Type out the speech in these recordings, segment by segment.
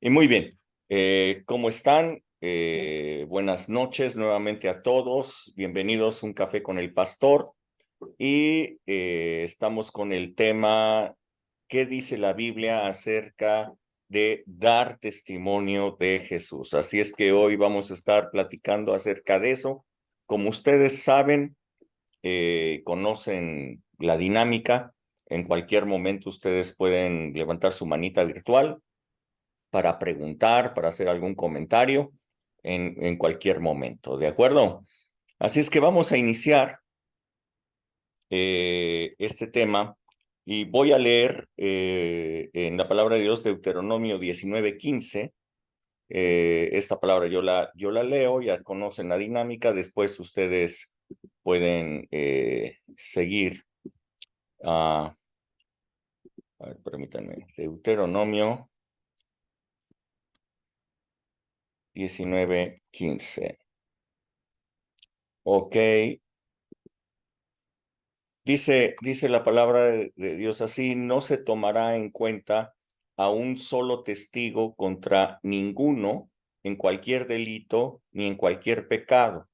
Y muy bien, ¿cómo están? Buenas noches nuevamente a todos. Bienvenidos a Un Café con el Pastor. Y estamos con el tema, ¿qué dice la Biblia acerca de dar testimonio de Jesús? Así es que hoy vamos a estar platicando acerca de eso. Como ustedes saben, conocen la dinámica, en cualquier momento ustedes pueden levantar su manita virtual para preguntar, para hacer algún comentario en cualquier momento, ¿de acuerdo? Así es que vamos a iniciar este tema y voy a leer en la palabra de Dios Deuteronomio 19:15. Esta palabra yo la leo, ya conocen la dinámica, después ustedes pueden seguir. A ver, permítanme, Deuteronomio 19:15. Ok, dice la palabra de Dios así: no se tomará en cuenta a un solo testigo contra ninguno en cualquier delito ni en cualquier pecado,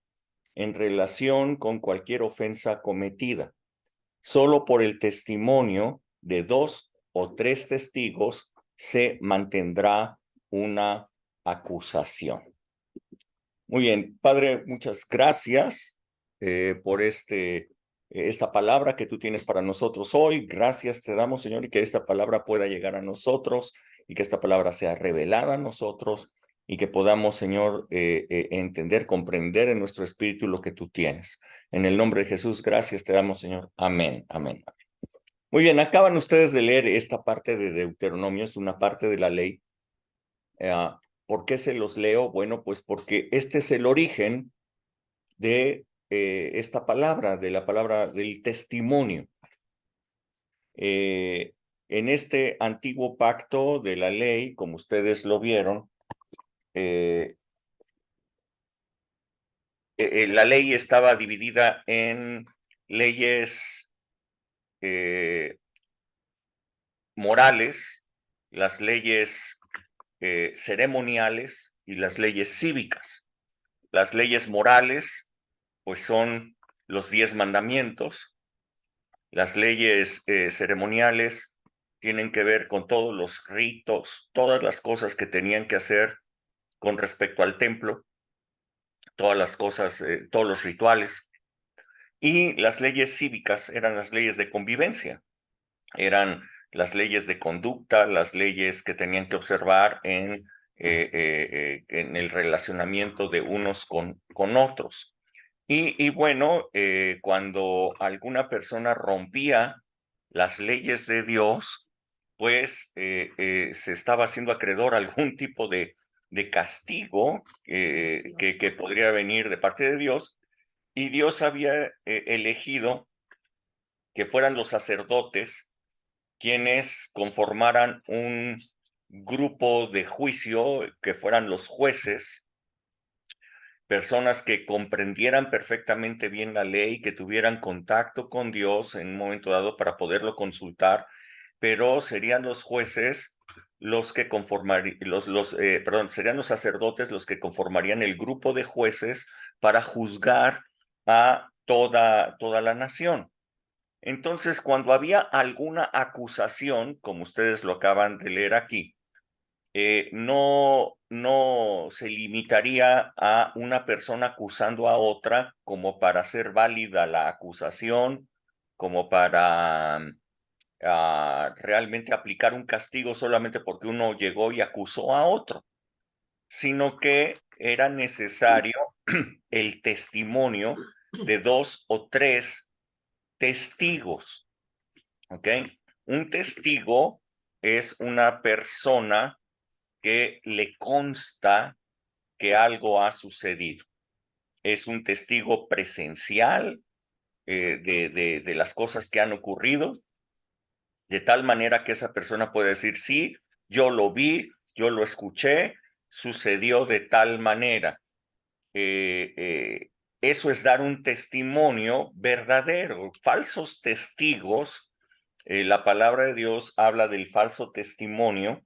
en relación con cualquier ofensa cometida. Solo por el testimonio de 2 o 3 testigos se mantendrá una acusación. Muy bien, Padre, muchas gracias por esta palabra que tú tienes para nosotros hoy. Gracias te damos, Señor, y que esta palabra pueda llegar a nosotros y que esta palabra sea revelada a nosotros y que podamos, Señor, entender, comprender en nuestro espíritu lo que tú tienes. En el nombre de Jesús, gracias te damos, Señor. Amén, amén. Muy bien, acaban ustedes de leer esta parte de Deuteronomio, es una parte de la ley. ¿Por qué se los leo? Bueno, pues porque este es el origen de esta palabra, de la palabra del testimonio. En este antiguo pacto de la ley, como ustedes lo vieron, la ley estaba dividida en leyes morales, las leyes ceremoniales y las leyes cívicas. Las leyes morales, pues son los 10 mandamientos. Las leyes ceremoniales tienen que ver con todos los ritos, todas las cosas que tenían que hacer con respecto al templo, todas las cosas, todos los rituales. Y las leyes cívicas eran las leyes de convivencia, eran las leyes de conducta, las leyes que tenían que observar en el relacionamiento de unos con otros. Y bueno, cuando alguna persona rompía las leyes de Dios, pues se estaba haciendo acreedor a algún tipo de castigo que podría venir de parte de Dios, y Dios había elegido que fueran los sacerdotes quienes conformaran un grupo de juicio, que fueran los jueces, personas que comprendieran perfectamente bien la ley, que tuvieran contacto con Dios en un momento dado para poderlo consultar, pero serían los jueces los que conformarían, serían los sacerdotes los que conformarían el grupo de jueces para juzgar a toda la nación. Entonces, cuando había alguna acusación, como ustedes lo acaban de leer aquí, no se limitaría a una persona acusando a otra como para hacer válida la acusación, como para realmente aplicar un castigo solamente porque uno llegó y acusó a otro, sino que era necesario el testimonio de 2 o 3 testigos, ¿ok? Un testigo es una persona que le consta que algo ha sucedido. Es un testigo presencial de las cosas que han ocurrido, de tal manera que esa persona puede decir: sí, yo lo vi, yo lo escuché, sucedió de tal manera. Eso es dar un testimonio verdadero. Falsos testigos, la palabra de Dios habla del falso testimonio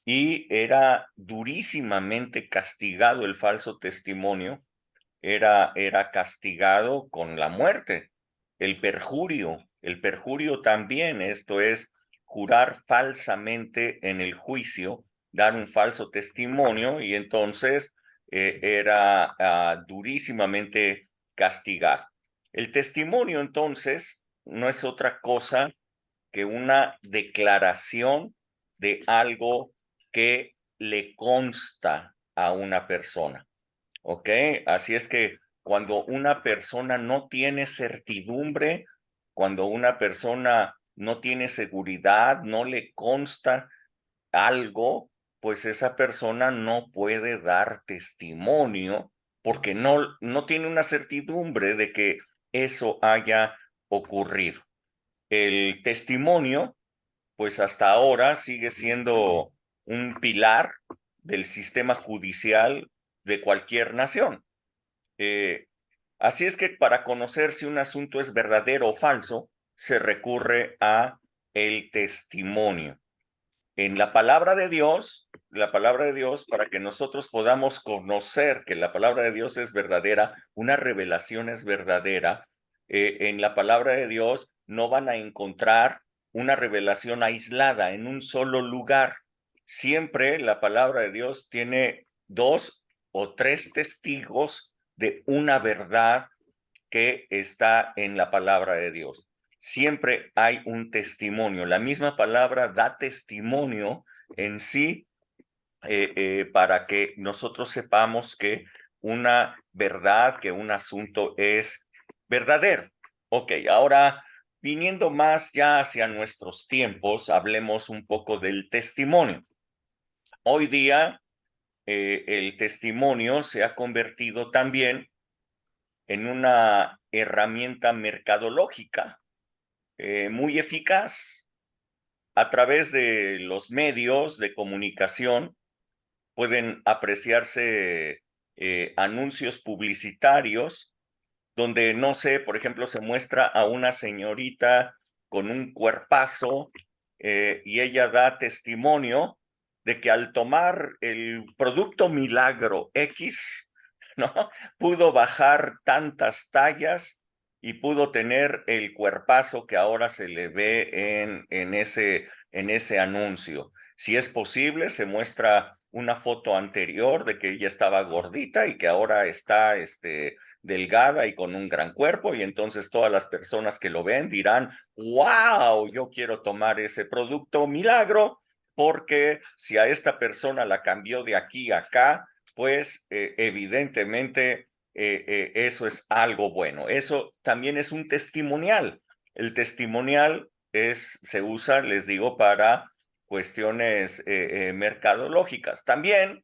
y era durísimamente castigado el falso testimonio, era castigado con la muerte. El perjurio también, esto es jurar falsamente en el juicio, dar un falso testimonio y entonces era durísimamente castigado. El testimonio entonces no es otra cosa que una declaración de algo que le consta a una persona. ¿Ok? Así es que cuando una persona no tiene certidumbre, cuando una persona no tiene seguridad, no le consta algo, pues esa persona no puede dar testimonio porque no tiene una certidumbre de que eso haya ocurrido. El testimonio, pues hasta ahora sigue siendo un pilar del sistema judicial de cualquier nación. Eh, Así es que para conocer si un asunto es verdadero o falso, se recurre a el testimonio. En la palabra de Dios, para que nosotros podamos conocer que la palabra de Dios es verdadera, una revelación es verdadera, en la palabra de Dios no van a encontrar una revelación aislada en un solo lugar. Siempre la palabra de Dios tiene dos o tres testigos de una verdad que está en la palabra de Dios. Siempre hay un testimonio. La misma palabra da testimonio en sí para que nosotros sepamos que una verdad, que un asunto es verdadero. Ok, ahora viniendo más ya hacia nuestros tiempos, hablemos un poco del testimonio. Hoy día el testimonio se ha convertido también en una herramienta mercadológica muy eficaz. A través de los medios de comunicación pueden apreciarse anuncios publicitarios donde, no sé, por ejemplo, se muestra a una señorita con un cuerpazo y ella da testimonio de que al tomar el producto Milagro X, ¿no? Pudo bajar tantas tallas y pudo tener el cuerpazo que ahora se le ve en ese anuncio. Si es posible, se muestra una foto anterior de que ella estaba gordita y que ahora está delgada y con un gran cuerpo, y entonces todas las personas que lo ven dirán, wow, yo quiero tomar ese producto Milagro, porque si a esta persona la cambió de aquí a acá, pues evidentemente eso es algo bueno. Eso también es un testimonial. El testimonial se usa, les digo, para cuestiones mercadológicas. También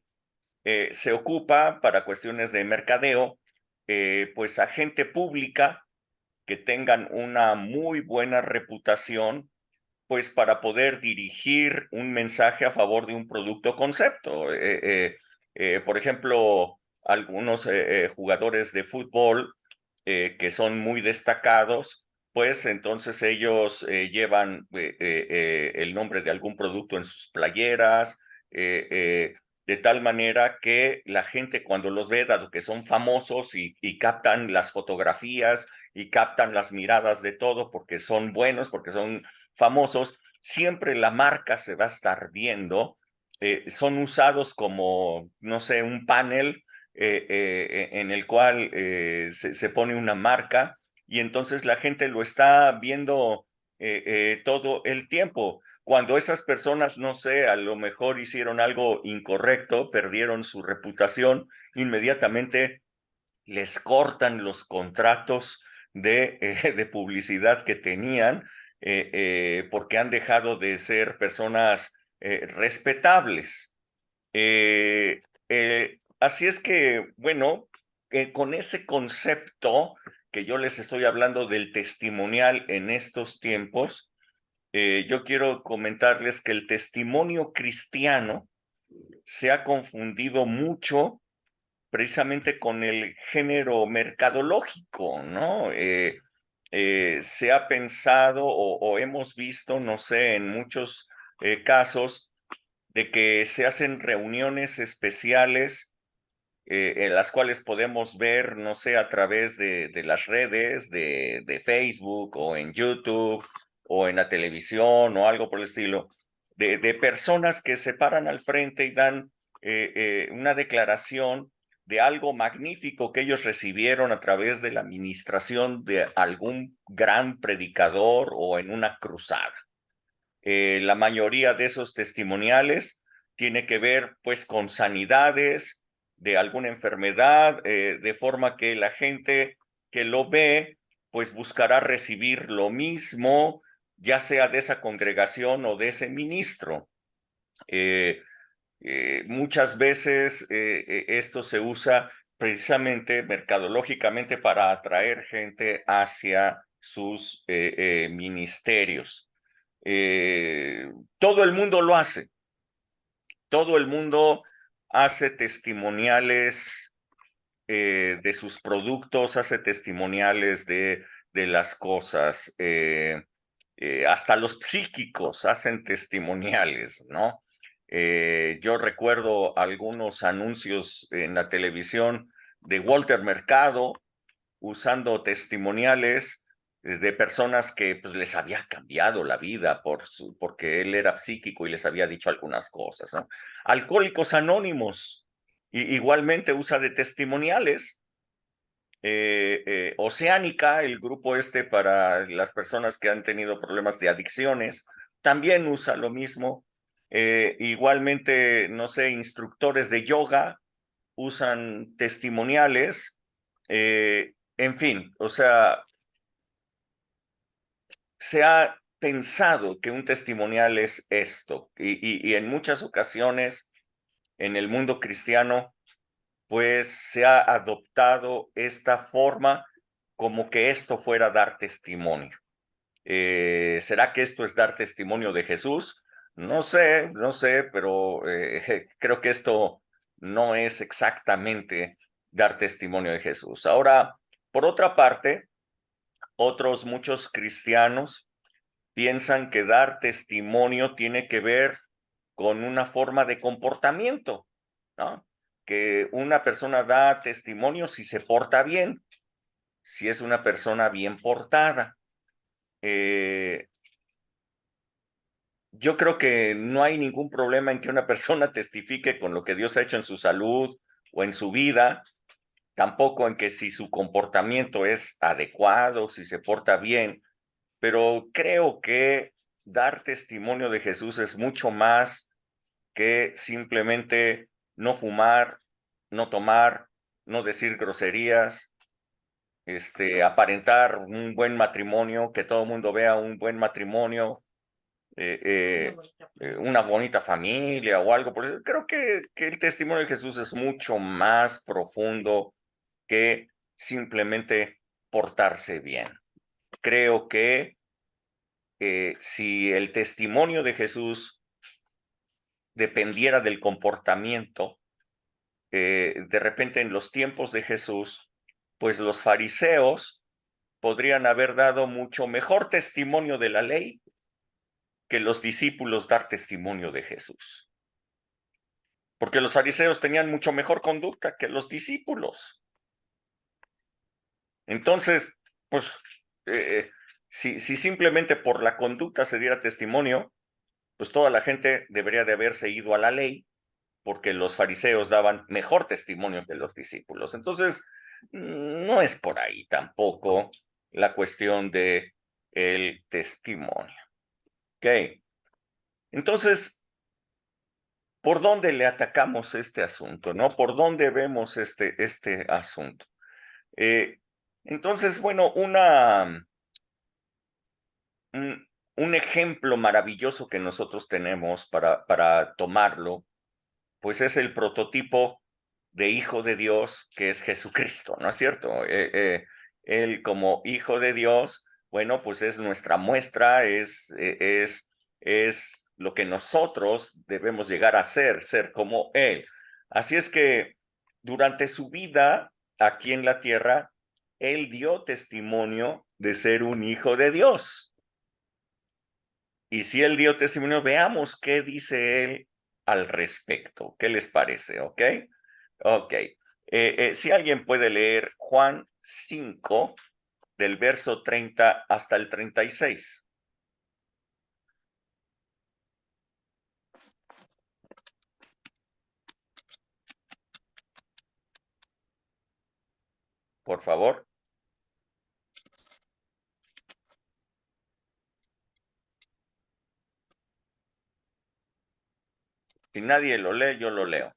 se ocupa para cuestiones de mercadeo, pues a gente pública que tengan una muy buena reputación, pues para poder dirigir un mensaje a favor de un producto o concepto. Por ejemplo, algunos jugadores de fútbol que son muy destacados, pues entonces ellos llevan el nombre de algún producto en sus playeras, de tal manera que la gente cuando los ve, dado que son famosos y captan las fotografías y captan las miradas de todo porque son buenos, porque son famosos, siempre la marca se va a estar viendo. Son usados como, no sé, un panel en el cual se pone una marca y entonces la gente lo está viendo todo el tiempo. Cuando esas personas, no sé, a lo mejor hicieron algo incorrecto, perdieron su reputación, inmediatamente les cortan los contratos de publicidad que tenían porque han dejado de ser personas respetables. Así es que, bueno, con ese concepto que yo les estoy hablando del testimonial en estos tiempos, yo quiero comentarles que el testimonio cristiano se ha confundido mucho precisamente con el género mercadológico, ¿no? Se ha pensado o hemos visto, no sé, en muchos casos, de que se hacen reuniones especiales en las cuales podemos ver, no sé, a través de las redes, de Facebook o en YouTube o en la televisión o algo por el estilo, de personas que se paran al frente y dan una declaración de algo magnífico que ellos recibieron a través de la administración de algún gran predicador o en una cruzada. La mayoría de esos testimoniales tiene que ver pues con sanidades de alguna enfermedad, de forma que la gente que lo ve pues buscará recibir lo mismo, ya sea de esa congregación o de ese ministro. Eh, Muchas veces esto se usa precisamente mercadológicamente para atraer gente hacia sus ministerios. Eh, Todo el mundo lo hace, todo el mundo hace testimoniales de sus productos, hace testimoniales de las cosas, hasta los psíquicos hacen testimoniales, ¿no? Yo recuerdo algunos anuncios en la televisión de Walter Mercado usando testimoniales de personas que pues, les había cambiado la vida porque él era psíquico y les había dicho algunas cosas, ¿no? Alcohólicos Anónimos igualmente usa de testimoniales. Oceánica, el grupo este para las personas que han tenido problemas de adicciones, también usa lo mismo. Igualmente, no sé, instructores de yoga usan testimoniales. En fin, o sea, se ha pensado que un testimonial es esto y en muchas ocasiones en el mundo cristiano pues se ha adoptado esta forma como que esto fuera dar testimonio. ¿Será que esto es dar testimonio de Jesús? No sé, pero creo que esto no es exactamente dar testimonio de Jesús. Ahora, por otra parte, otros muchos cristianos piensan que dar testimonio tiene que ver con una forma de comportamiento, ¿no? Que una persona da testimonio si se porta bien, si es una persona bien portada. Eh, yo creo que no hay ningún problema en que una persona testifique con lo que Dios ha hecho en su salud o en su vida, tampoco en que si su comportamiento es adecuado, si se porta bien, pero creo que dar testimonio de Jesús es mucho más que simplemente no fumar, no tomar, no decir groserías, aparentar un buen matrimonio, que todo el mundo vea un buen matrimonio, una bonita familia o algo por eso. Creo que el testimonio de Jesús es mucho más profundo que simplemente portarse bien. Creo que si el testimonio de Jesús dependiera del comportamiento, de repente en los tiempos de Jesús, pues los fariseos podrían haber dado mucho mejor testimonio de la ley que los discípulos dar testimonio de Jesús. Porque los fariseos tenían mucho mejor conducta que los discípulos. Entonces, pues, si simplemente por la conducta se diera testimonio, pues toda la gente debería de haberse ido a la ley porque los fariseos daban mejor testimonio que los discípulos. Entonces, no es por ahí tampoco la cuestión de el testimonio. Ok. Entonces, ¿por dónde le atacamos este asunto? ¿No? ¿Por dónde vemos este asunto? Eh, entonces, bueno, un ejemplo maravilloso que nosotros tenemos para tomarlo pues es el prototipo de hijo de Dios que es Jesucristo, ¿no es cierto? Él como hijo de Dios, bueno, pues es nuestra muestra, es lo que nosotros debemos llegar a ser como Él. Así es que durante su vida aquí en la tierra, Él dio testimonio de ser un hijo de Dios. Y si Él dio testimonio, veamos qué dice Él al respecto. ¿Qué les parece? ¿Ok? Ok. Si alguien puede leer Juan 5, del verso 30 hasta el 36. Por favor. Si nadie lo lee, yo lo leo.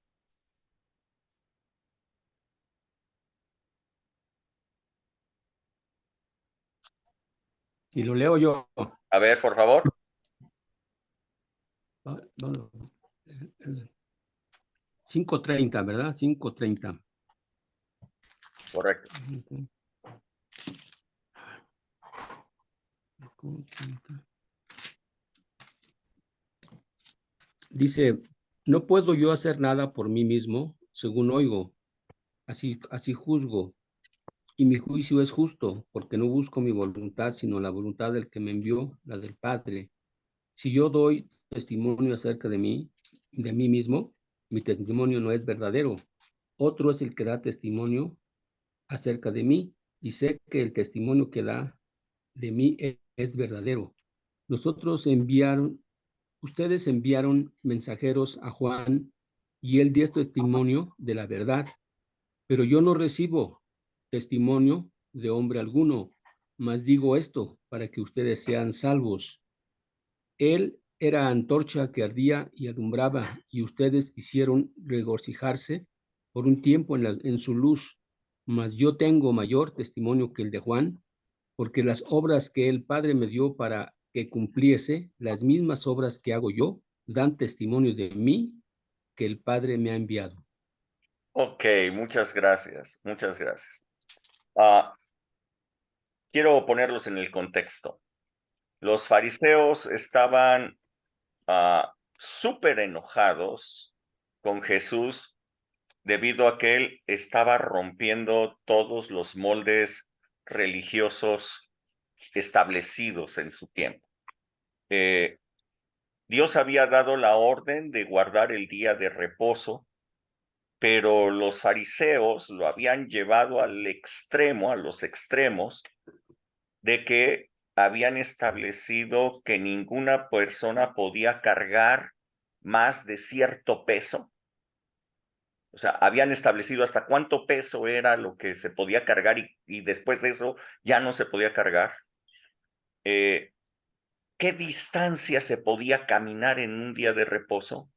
Y lo leo yo. A ver, por favor. Bueno, 5:30, ¿verdad? 5:30. Correcto. Dice, no puedo yo hacer nada por mí mismo, según oigo, así juzgo, y mi juicio es justo, porque no busco mi voluntad, sino la voluntad del que me envió, la del Padre. Si yo doy testimonio acerca de mí mismo, mi testimonio no es verdadero. Otro es el que da testimonio acerca de mí, y sé que el testimonio que da de mí es verdadero. Ustedes enviaron mensajeros a Juan, y él dio testimonio de la verdad, pero yo no recibo testimonio de hombre alguno, mas digo esto para que ustedes sean salvos. Él era antorcha que ardía y alumbraba, y ustedes quisieron regocijarse por un tiempo en su luz, mas yo tengo mayor testimonio que el de Juan, porque las obras que el Padre me dio para que cumpliese, las mismas obras que hago yo, dan testimonio de mí que el Padre me ha enviado. Ok, muchas gracias. Muchas gracias. Quiero ponerlos en el contexto. Los fariseos estaban súper enojados con Jesús debido a que él estaba rompiendo todos los moldes religiosos establecidos en su tiempo. Dios había dado la orden de guardar el día de reposo, pero los fariseos lo habían llevado al extremo, a los extremos, de que habían establecido que ninguna persona podía cargar más de cierto peso. O sea, habían establecido hasta cuánto peso era lo que se podía cargar y después de eso ya no se podía cargar. ¿Qué distancia se podía caminar en un día de reposo?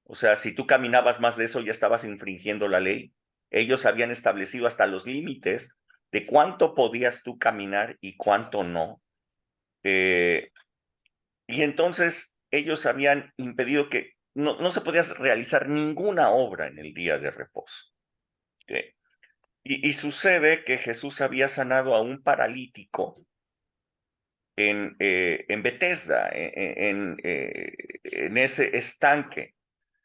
O sea, si tú caminabas más de eso ya estabas infringiendo la ley. Ellos habían establecido hasta los límites de cuánto podías tú caminar y cuánto no. Y entonces ellos habían impedido que no se podía realizar ninguna obra en el día de reposo. ¿Okay? Y sucede que Jesús había sanado a un paralítico en Betesda, en ese estanque.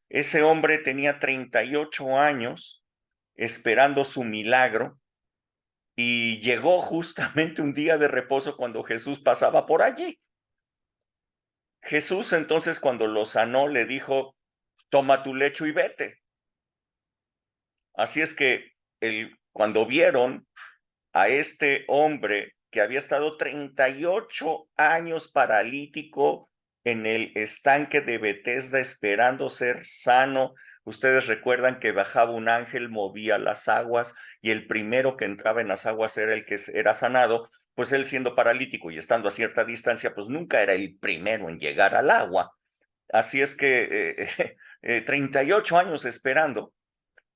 Ese hombre tenía 38 años esperando su milagro y llegó justamente un día de reposo cuando Jesús pasaba por allí. Jesús entonces cuando lo sanó le dijo, toma tu lecho y vete. Así es que cuando vieron a este hombre que había estado 38 años paralítico en el estanque de Betesda esperando ser sano. Ustedes recuerdan que bajaba un ángel, movía las aguas y el primero que entraba en las aguas era el que era sanado. Pues él siendo paralítico y estando a cierta distancia, pues nunca era el primero en llegar al agua. Así es que 38 años esperando.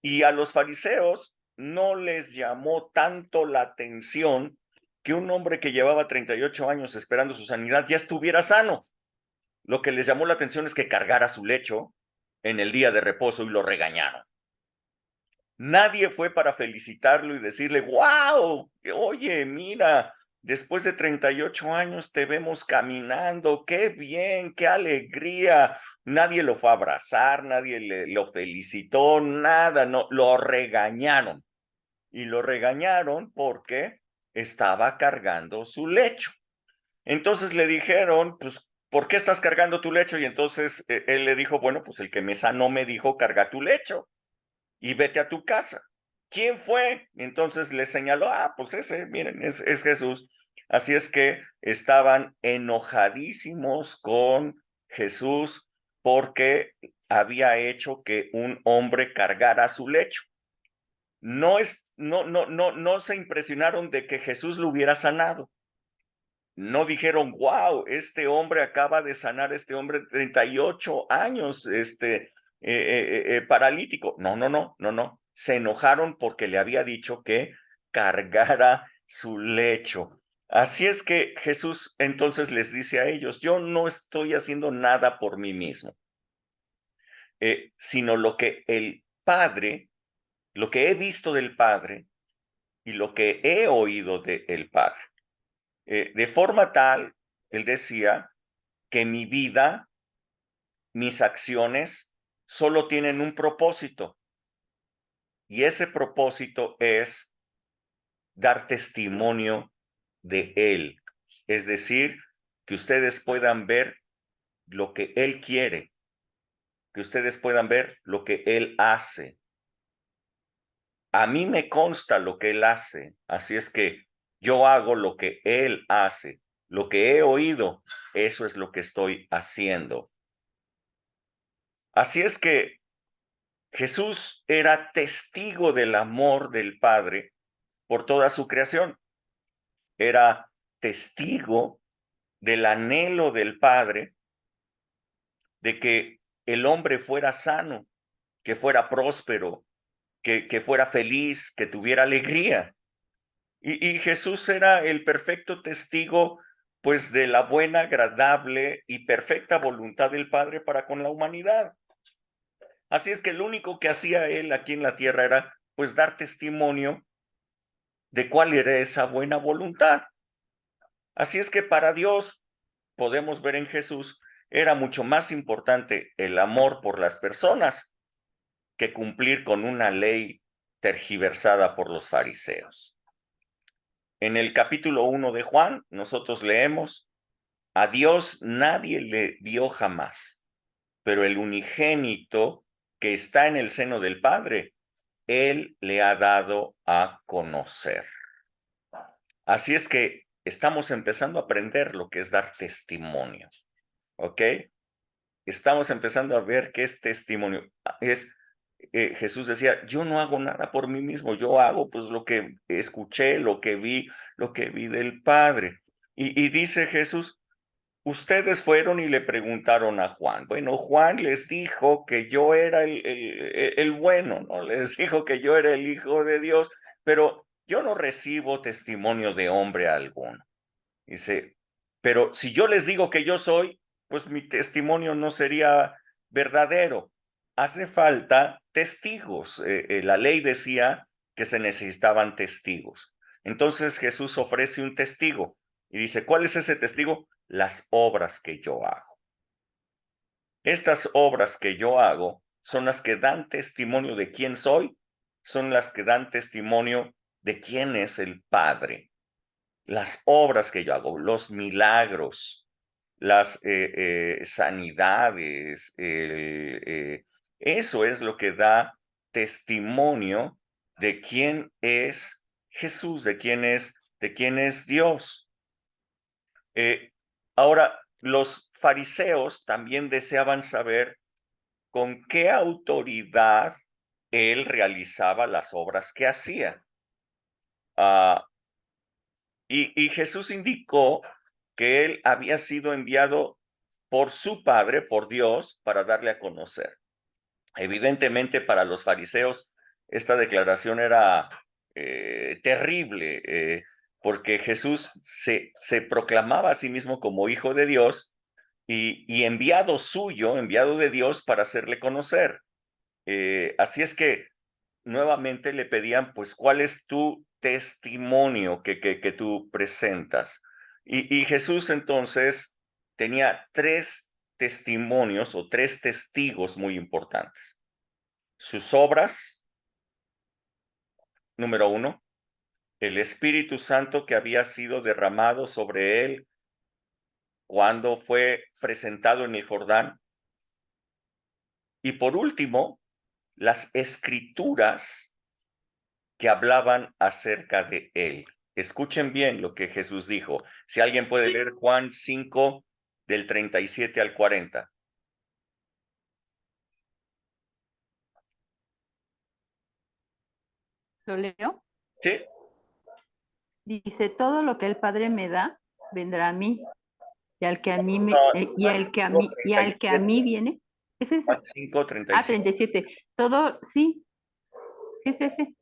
Y a los fariseos no les llamó tanto la atención que un hombre que llevaba 38 años esperando su sanidad ya estuviera sano. Lo que les llamó la atención es que cargara su lecho en el día de reposo y lo regañaron. Nadie fue para felicitarlo y decirle, wow, oye, mira, después de 38 años te vemos caminando, qué bien, qué alegría. Nadie lo fue a abrazar, nadie lo felicitó, nada, no, lo regañaron. Y lo regañaron porque estaba cargando su lecho. Entonces le dijeron, pues, ¿por qué estás cargando tu lecho? Y entonces él le dijo, bueno, pues el que me sanó me dijo, carga tu lecho y vete a tu casa. ¿Quién fue? Y entonces le señaló, pues ese, miren, es Jesús. Así es que estaban enojadísimos con Jesús porque había hecho que un hombre cargara su lecho. No se impresionaron de que Jesús lo hubiera sanado. No dijeron, wow, este hombre acaba de sanar, este hombre de 38 años, paralítico. No. Se enojaron porque le había dicho que cargara su lecho. Así es que Jesús entonces les dice a ellos, yo no estoy haciendo nada por mí mismo, sino lo que el Padre, lo que he visto del Padre y lo que he oído del Padre. De forma tal, él decía, que mi vida, mis acciones, solo tienen un propósito. Y ese propósito es dar testimonio de Él. Es decir, que ustedes puedan ver lo que Él quiere, que ustedes puedan ver lo que Él hace. A mí me consta lo que Él hace, así es que yo hago lo que Él hace. Lo que he oído, eso es lo que estoy haciendo. Así es que Jesús era testigo del amor del Padre por toda su creación. Era testigo del anhelo del Padre de que el hombre fuera sano, que fuera próspero, que fuera feliz, que tuviera alegría. Y Jesús era el perfecto testigo, pues, de la buena, agradable y perfecta voluntad del Padre para con la humanidad. Así es que lo único que hacía él aquí en la tierra era, pues, dar testimonio de cuál era esa buena voluntad. Así es que para Dios, podemos ver en Jesús, era mucho más importante el amor por las personas que cumplir con una ley tergiversada por los fariseos. En el capítulo 1 de Juan, nosotros leemos, a Dios nadie le dio jamás, pero el unigénito que está en el seno del Padre, Él le ha dado a conocer. Así es que estamos empezando a aprender lo que es dar testimonio, ¿ok? Estamos empezando a ver qué es testimonio. Jesús decía, yo no hago nada por mí mismo, yo hago pues lo que escuché, lo que vi del Padre. Y dice Jesús, ustedes fueron y le preguntaron a Juan. Bueno, Juan les dijo que yo era el bueno, ¿no? Les dijo que yo era el Hijo de Dios, pero yo no recibo testimonio de hombre alguno. Dice, pero si yo les digo que yo soy, pues mi testimonio no sería verdadero. Hace falta testigos. La ley decía que se necesitaban testigos. Entonces Jesús ofrece un testigo y dice, ¿cuál es ese testigo? Las obras que yo hago. Estas obras que yo hago son las que dan testimonio de quién soy, son las que dan testimonio de quién es el Padre. Las obras que yo hago, los milagros, las sanidades, eso es lo que da testimonio de quién es Jesús, de quién es Dios. Ahora, los fariseos también deseaban saber con qué autoridad él realizaba las obras que hacía. Ah, y Jesús indicó que él había sido enviado por su Padre, por Dios, para darle a conocer. Evidentemente, para los fariseos, esta declaración era terrible, porque Jesús se proclamaba a sí mismo como Hijo de Dios y enviado suyo, enviado de Dios para hacerle conocer. Así es que nuevamente le pedían, pues, ¿cuál es tu testimonio que tú presentas? Y Jesús entonces tenía tres testimonios o tres testigos muy importantes. Sus obras, número uno, el Espíritu Santo que había sido derramado sobre él cuando fue presentado en el Jordán. Y por último, las escrituras que hablaban acerca de él. Escuchen bien lo que Jesús dijo. Si alguien puede leer Juan 5, del 37 al 40. ¿Lo leo? Sí. Dice, todo lo que el Padre me da, vendrá a mí. Y al que a mí me, y Juan al que a 5, mí, y al que a 37. mí viene, es ese. Juan 5, Ah, 37. 37. Todo, sí, sí es ese.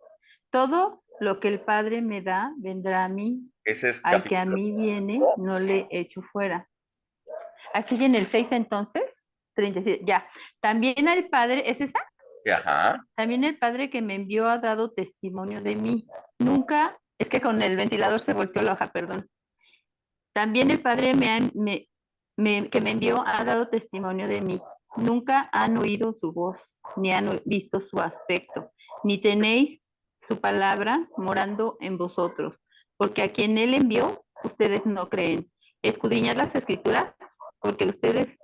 Todo lo que el Padre me da, vendrá a mí. Ese es Al que a capítulo. mí viene, no le echo fuera. ¿Estoy en el 6 entonces? 37, ya. También al Padre, ¿es esa? Ajá. También el Padre que me envió ha dado testimonio de mí. Nunca, es que con el ventilador se volteó la hoja, perdón. También el Padre que me envió ha dado testimonio de mí. Nunca han oído su voz, ni han visto su aspecto, ni tenéis su palabra morando en vosotros, porque a quien él envió, ustedes no creen. Escudriñad las escrituras, porque a ustedes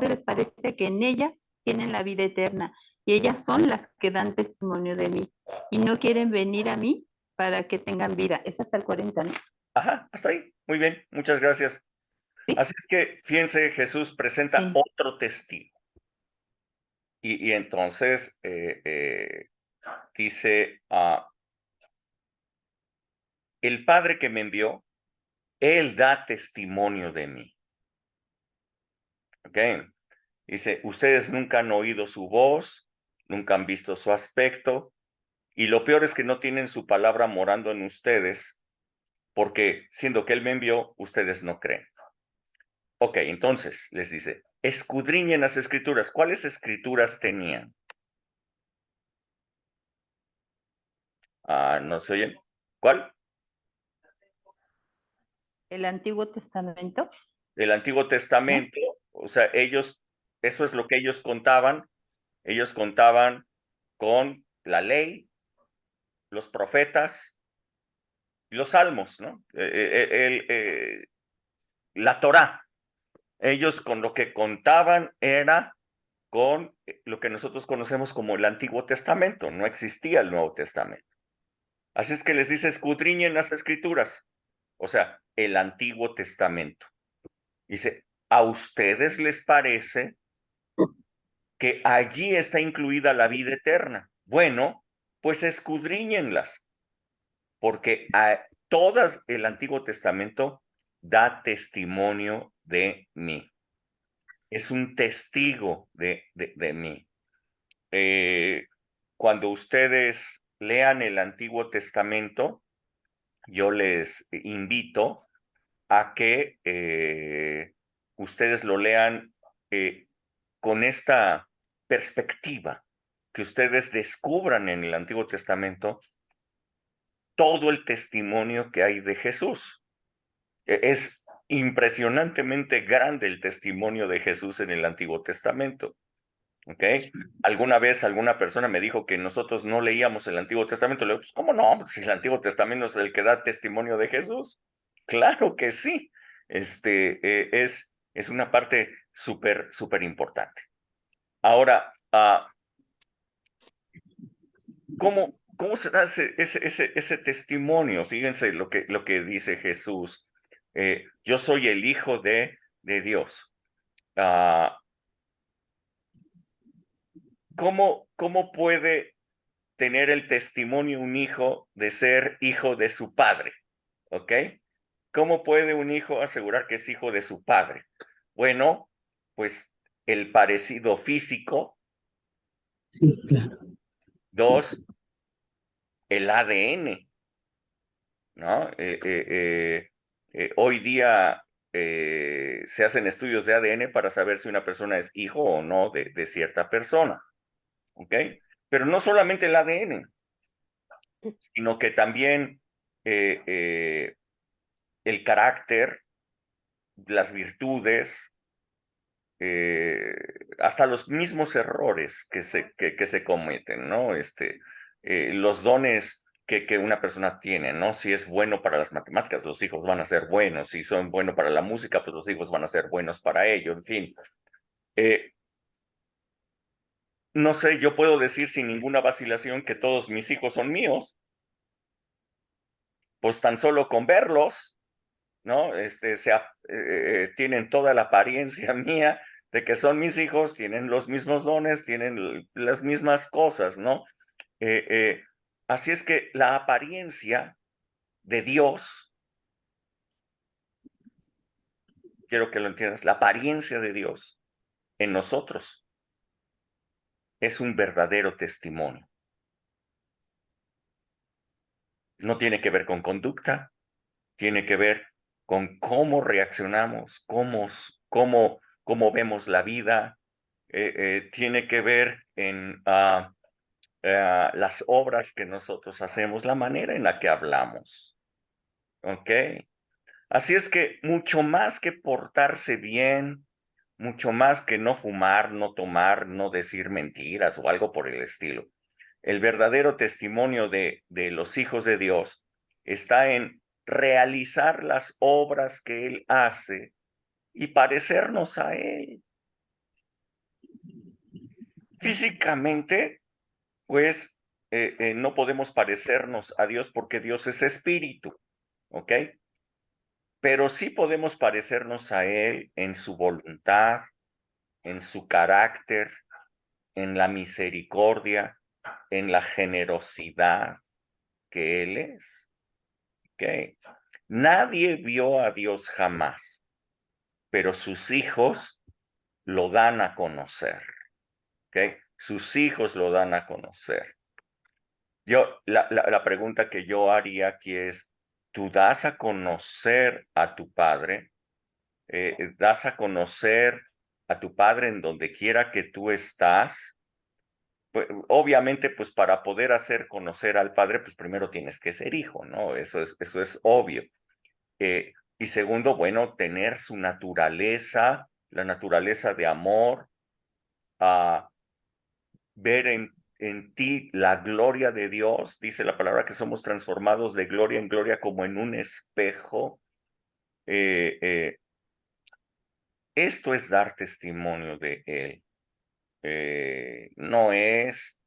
les parece que en ellas tienen la vida eterna, y ellas son las que dan testimonio de mí, y no quieren venir a mí para que tengan vida. Es hasta el 40, ¿no? Ajá, hasta ahí. Muy bien, muchas gracias. ¿Sí? Así es que, fíjense, Jesús presenta Sí. otro testigo. Y entonces dice, el Padre que me envió, Él da testimonio de mí. ¿Ok? Dice, ustedes nunca han oído su voz, nunca han visto su aspecto, y lo peor es que no tienen su palabra morando en ustedes, porque siendo que Él me envió, ustedes no creen. Ok, entonces les dice, escudriñen las escrituras. ¿Cuáles escrituras tenían? ¿No se oyen? ¿Cuál? El Antiguo Testamento, El Antiguo ¿no? Testamento. O sea, eso es lo que ellos contaban. Ellos contaban con la ley, los profetas y los salmos, ¿no? La Torá. Ellos con lo que contaban era con lo que nosotros conocemos como el Antiguo Testamento. No existía el Nuevo Testamento. Así es que les dice, escudriñen las escrituras, o sea, el Antiguo Testamento. Dice, ¿a ustedes les parece que allí está incluida la vida eterna? Bueno, pues escudriñenlas, porque a todas el Antiguo Testamento da testimonio de mí. Es un testigo de mí. Cuando ustedes lean el Antiguo Testamento, yo les invito a que ustedes lo lean con esta perspectiva, que ustedes descubran en el Antiguo Testamento todo el testimonio que hay de Jesús. Es impresionantemente grande el testimonio de Jesús en el Antiguo Testamento. ¿Ok? Alguna vez alguna persona me dijo que nosotros no leíamos el Antiguo Testamento. Le digo, pues, ¿cómo no? Si el Antiguo Testamento es el que da testimonio de Jesús. Claro que sí. Es una parte súper importante. Ahora, ¿cómo se da ese testimonio? Fíjense lo que dice Jesús. Yo soy el Hijo de Dios. ¿Cómo puede tener el testimonio un hijo de ser hijo de su padre? ¿Ok? ¿Cómo puede un hijo asegurar que es hijo de su padre? Bueno, pues el parecido físico. Sí, claro. 2, el ADN, ¿no? Hoy día se hacen estudios de ADN para saber si una persona es hijo o no de cierta persona, ¿ok? Pero no solamente el ADN, sino que también el carácter, las virtudes, hasta los mismos errores que se cometen, ¿no? Los dones que una persona tiene, ¿no? Si es bueno para las matemáticas, los hijos van a ser buenos. Si son buenos para la música, pues los hijos van a ser buenos para ello. En fin, no sé, yo puedo decir sin ninguna vacilación que todos mis hijos son míos. Pues tan solo con verlos, ¿no? Tienen toda la apariencia mía de que son mis hijos, tienen los mismos dones, tienen las mismas cosas, ¿no? Así es que la apariencia de Dios, quiero que lo entiendas, la apariencia de Dios en nosotros es un verdadero testimonio. No tiene que ver con conducta, tiene que ver con cómo reaccionamos, cómo vemos la vida, tiene que ver en las obras que nosotros hacemos, la manera en la que hablamos. ¿Ok? Así es que mucho más que portarse bien, mucho más que no fumar, no tomar, no decir mentiras o algo por el estilo. El verdadero testimonio de los hijos de Dios está en realizar las obras que Él hace y parecernos a Él. Físicamente, pues no podemos parecernos a Dios porque Dios es espíritu, ¿ok? Pero sí podemos parecernos a Él en su voluntad, en su carácter, en la misericordia, en la generosidad que Él es. ¿Ok? Nadie vio a Dios jamás, pero sus hijos lo dan a conocer. ¿Ok? Sus hijos lo dan a conocer. La pregunta que yo haría aquí es, ¿tú das a conocer a tu Padre? ¿Das a conocer a tu Padre en donde quiera que tú estás? Pues, obviamente, pues para poder hacer conocer al Padre, pues primero tienes que ser hijo, ¿no? Eso es obvio. Y segundo, bueno, tener su naturaleza, la naturaleza de amor, ver en ti la gloria de Dios. Dice la palabra que somos transformados de gloria en gloria como en un espejo. Esto es dar testimonio de Él. No es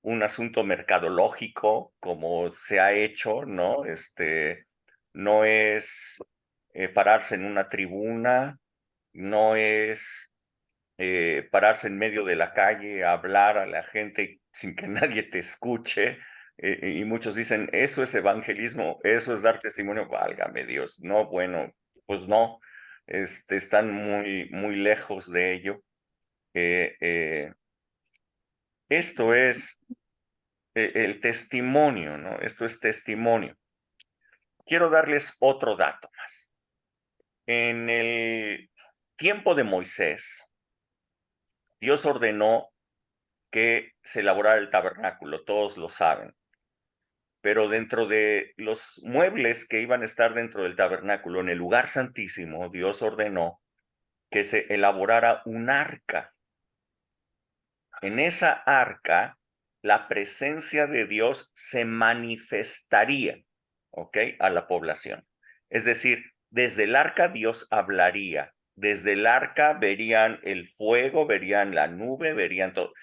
un asunto mercadológico como se ha hecho, ¿no? No es pararse en una tribuna, no es pararse en medio de la calle, hablar a la gente sin que nadie te escuche. Y muchos dicen, eso es evangelismo, eso es dar testimonio, válgame Dios. No, bueno, pues no, están muy lejos de ello. Esto es el testimonio, ¿no? Esto es testimonio. Quiero darles otro dato más. En el tiempo de Moisés, Dios ordenó que se elaborara el tabernáculo, todos lo saben. Pero dentro de los muebles que iban a estar dentro del tabernáculo, en el lugar santísimo, Dios ordenó que se elaborara un arca. En esa arca, la presencia de Dios se manifestaría, ¿ok? A la población. Es decir, desde el arca Dios hablaría. Desde el arca verían el fuego, verían la nube, verían todo.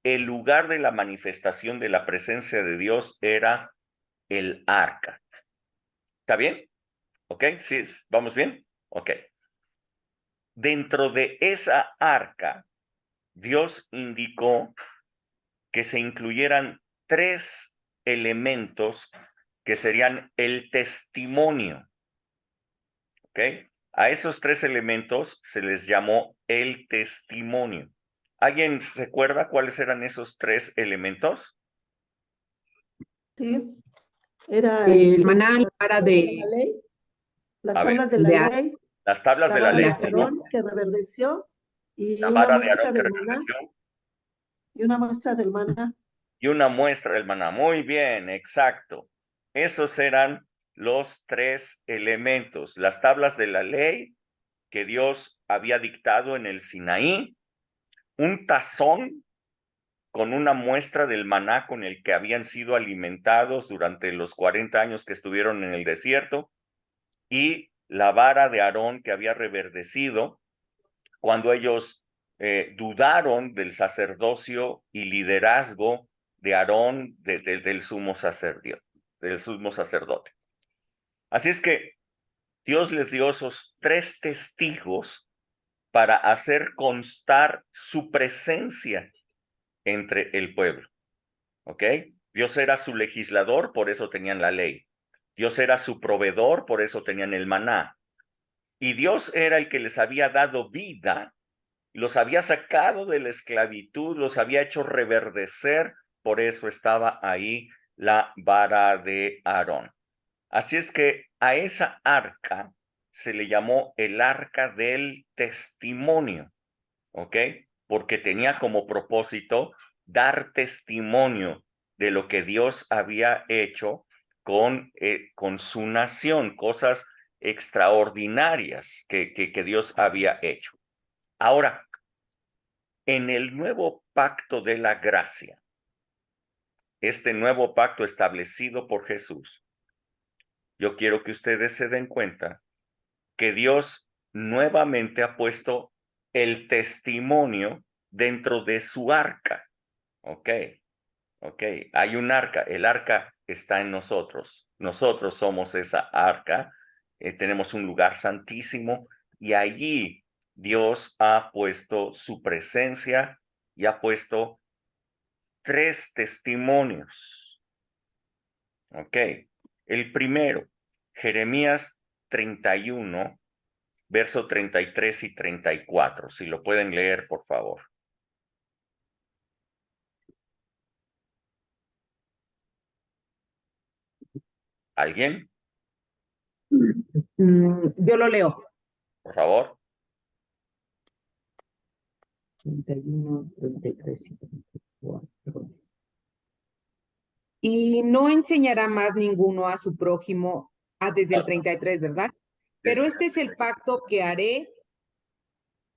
El lugar de la manifestación de la presencia de Dios era el arca. ¿Está bien? ¿Ok? ¿Sí? ¿Vamos bien? Ok. Dentro de esa arca, Dios indicó que se incluyeran 3 elementos que serían el testimonio. ¿Ok? A esos 3 elementos se les llamó el testimonio. ¿Alguien se acuerda cuáles eran esos 3 elementos? Sí, era El maná, la vara de de, la ley, las A ver, tablas de la de ley, las tablas la de la vara ley, de las muy bien. Aarón que reverdeció y La una vara de muestra Aarón que del maná reverdeció y una muestra del maná. y una muestra del maná. Muy bien, exacto. Esos eran los 3 elementos. Las tablas de la ley que Dios había dictado en el Sinaí, un tazón con una muestra del maná con el que habían sido alimentados durante los 40 años que estuvieron en el desierto, y la vara de Aarón que había reverdecido cuando ellos dudaron del sacerdocio y liderazgo de Aarón, del sumo sacerdote. Así es que Dios les dio esos 3 testigos para hacer constar su presencia entre el pueblo, ¿ok? Dios era su legislador, por eso tenían la ley. Dios era su proveedor, por eso tenían el maná. Y Dios era el que les había dado vida, los había sacado de la esclavitud, los había hecho reverdecer, por eso estaba ahí la vara de Aarón. Así es que a esa arca se le llamó el arca del testimonio, ¿ok? Porque tenía como propósito dar testimonio de lo que Dios había hecho con su nación, cosas extraordinarias que Dios había hecho. Ahora, en el nuevo pacto de la gracia, este nuevo pacto establecido por Jesús, yo quiero que ustedes se den cuenta que Dios nuevamente ha puesto el testimonio dentro de su arca. Ok, hay un arca, el arca está en nosotros. Nosotros somos esa arca, tenemos un lugar santísimo y allí Dios ha puesto su presencia y ha puesto 3 testimonios. Ok, el primero, Jeremías 31, verso 33 y 34. Si lo pueden leer, por favor. ¿Alguien? Yo lo leo. Por favor. 31, 33 y 34. Y no enseñará más ninguno a su prójimo, desde el 33, ¿verdad? Pero este es el pacto que haré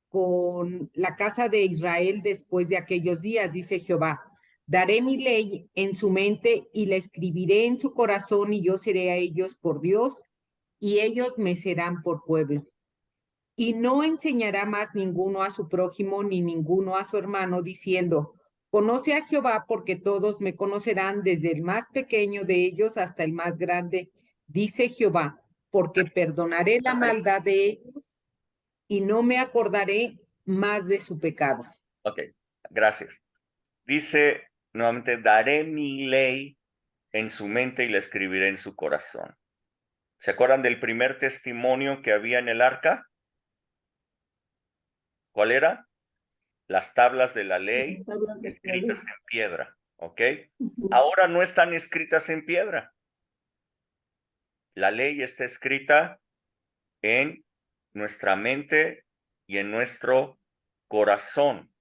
con la casa de Israel después de aquellos días, dice Jehová. Daré mi ley en su mente y la escribiré en su corazón, y yo seré a ellos por Dios, y ellos me serán por pueblo. Y no enseñará más ninguno a su prójimo ni ninguno a su hermano, diciendo, conoce a Jehová, porque todos me conocerán, desde el más pequeño de ellos hasta el más grande, dice Jehová, porque perdonaré la maldad de ellos y no me acordaré más de su pecado. Ok, gracias. Dice nuevamente, daré mi ley en su mente y la escribiré en su corazón. ¿Se acuerdan del primer testimonio que había en el arca? ¿Cuál era? Las tablas de la ley escritas en piedra, ¿ok? Ahora no están escritas en piedra. La ley está escrita en nuestra mente y en nuestro corazón.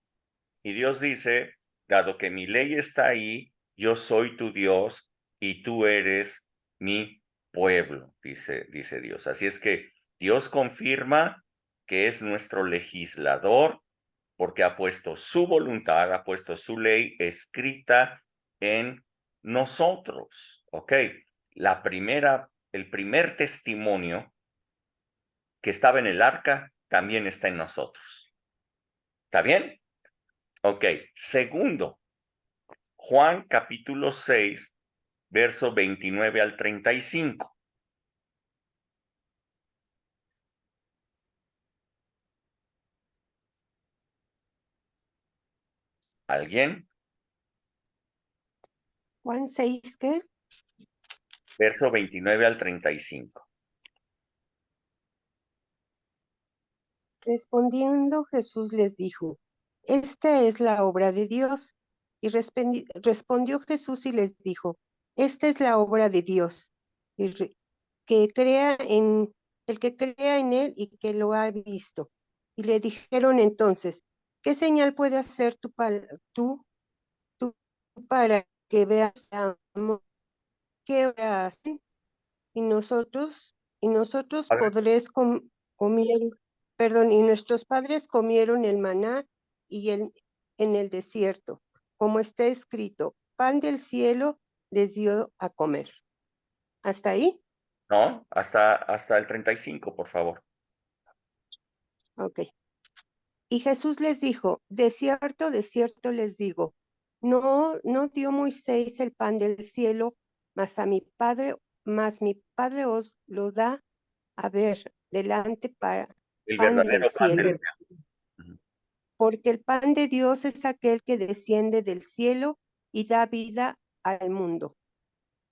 Y Dios dice, dado que mi ley está ahí, yo soy tu Dios y tú eres mi pueblo, dice Dios. Así es que Dios confirma que es nuestro legislador porque ha puesto su voluntad, ha puesto su ley escrita en nosotros, ¿ok? El primer testimonio que estaba en el arca también está en nosotros. ¿Está bien? Ok. Segundo, Juan capítulo 6, verso 29 al 35. ¿Alguien? Juan 6, ¿qué? Verso 29 al 35. Respondiendo Jesús les dijo, esta es la obra de Dios. Y respondió Jesús y les dijo, esta es la obra de Dios, que crea en el que crea en él y que lo ha visto. Y le dijeron entonces, ¿qué señal puede hacer tú para que veas qué obra hace? Y nosotros podréis comer, y nuestros padres comieron el maná en el desierto, como está escrito, pan del cielo les dio a comer. ¿Hasta ahí? ¿No? Hasta el 35, por favor. Ok. Y Jesús les dijo, de cierto les digo, no dio Moisés el pan del cielo, mas mi Padre os lo da a ver delante para El pan del verdadero pan del cielo. cielo. Ujú. Porque el pan de Dios es aquel que desciende del cielo y da vida al mundo.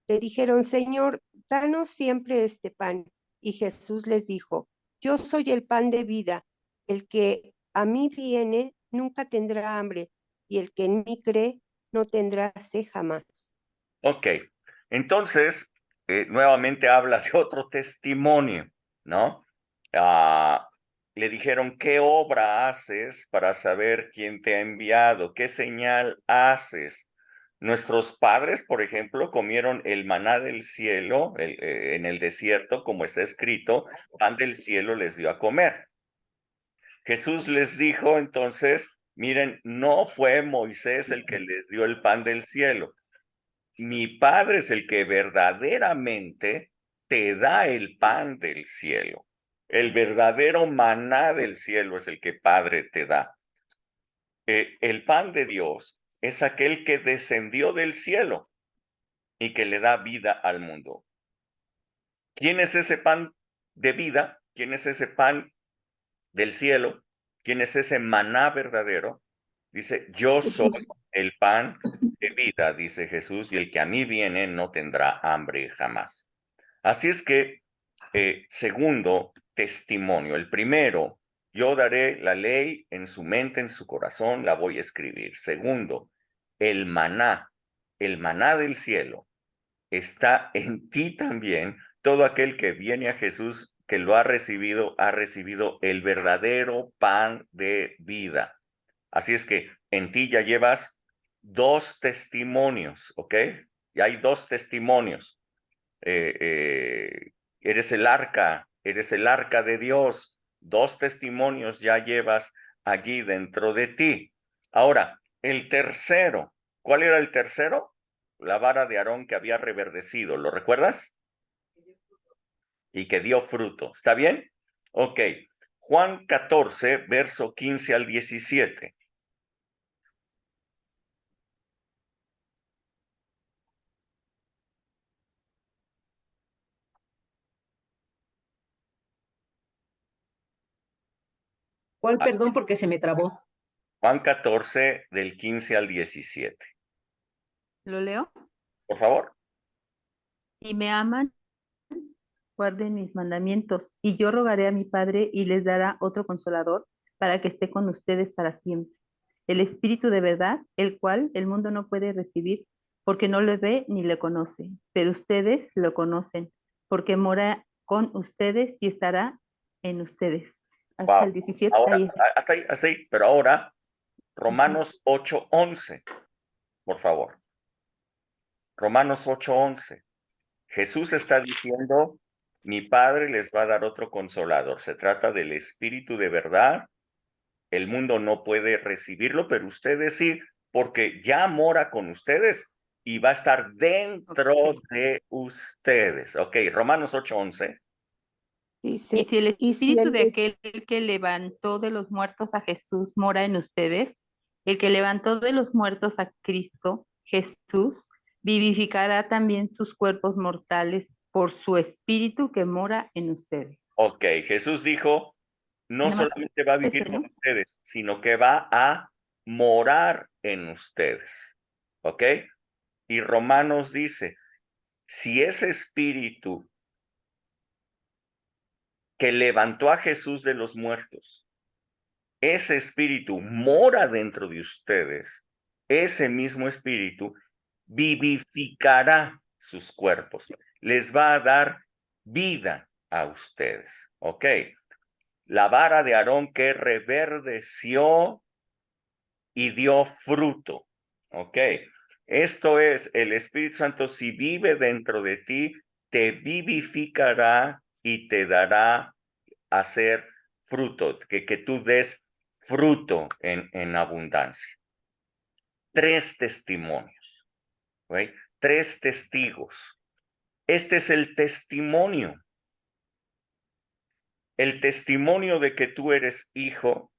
Le dijeron, Señor, danos siempre este pan. Y Jesús les dijo, yo soy el pan de vida. El que a mí viene nunca tendrá hambre, y el que en mí cree no tendrá sed jamás. Ok, entonces, nuevamente habla de otro testimonio, ¿no? Le dijeron, ¿qué obra haces para saber quién te ha enviado? ¿Qué señal haces? Nuestros padres, por ejemplo, comieron el maná del cielo en el desierto, como está escrito, pan del cielo les dio a comer. Jesús les dijo entonces, miren, no fue Moisés el que les dio el pan del cielo. Mi Padre es el que verdaderamente te da el pan del cielo. El verdadero maná del cielo es el que Padre te da. El pan de Dios es aquel que descendió del cielo y que le da vida al mundo. ¿Quién es ese pan de vida? ¿Quién es ese pan del cielo? ¿Quién es ese maná verdadero? Dice, yo soy el pan de vida, dice Jesús, y el que a mí viene no tendrá hambre jamás. Así es que, segundo testimonio, el primero, yo daré la ley en su mente, en su corazón, la voy a escribir. Segundo, el maná del cielo está en ti también. Todo aquel que viene a Jesús, que lo ha recibido el verdadero pan de vida. Así es que en ti ya llevas 2 testimonios, ¿ok? Ya hay 2 testimonios. Eres el arca de Dios. 2 testimonios ya llevas allí dentro de ti. Ahora, el tercero, ¿cuál era el tercero? La vara de Aarón que había reverdecido, ¿lo recuerdas? Y que dio fruto. ¿Está bien? Ok. Juan 14, verso 15 al 17. ¿Cuál, perdón, porque se me trabó? Juan 14, del 15 al 17. ¿Lo leo? Por favor. Si me aman, guarden mis mandamientos, y yo rogaré a mi Padre y les dará otro consolador para que esté con ustedes para siempre. El Espíritu de verdad, el cual el mundo no puede recibir porque no le ve ni le conoce, pero ustedes lo conocen porque mora con ustedes y estará en ustedes. Hasta el 17, Ahora, ahí es. hasta ahí, pero ahora Romanos 8:11, por favor. Romanos 8:11. Jesús está diciendo, mi Padre les va a dar otro consolador. Se trata del Espíritu de verdad. El mundo no puede recibirlo, pero ustedes sí, porque ya mora con ustedes y va a estar dentro de ustedes. Ok, Romanos 8:11. Y Dice, si el y si espíritu el de aquel que levantó de los muertos a Jesús mora en ustedes, el que levantó de los muertos a Cristo, Jesús, vivificará también sus cuerpos mortales por su espíritu que mora en ustedes. Ok, Jesús dijo, no Nada más solamente va a vivir ese, con ¿no? ustedes, sino que va a morar en ustedes. ¿Ok? Y Romanos dice, si ese espíritu que levantó a Jesús de los muertos, ese espíritu mora dentro de ustedes, ese mismo espíritu vivificará sus cuerpos, les va a dar vida a ustedes. ¿Ok? La vara de Aarón que reverdeció y dio fruto. ¿Ok? Esto es, el Espíritu Santo, si vive dentro de ti, te vivificará y te dará hacer fruto, que tú des fruto en abundancia. 3 testimonios, ¿ok? 3 testigos. Este es el testimonio. El testimonio de que tú eres hijo,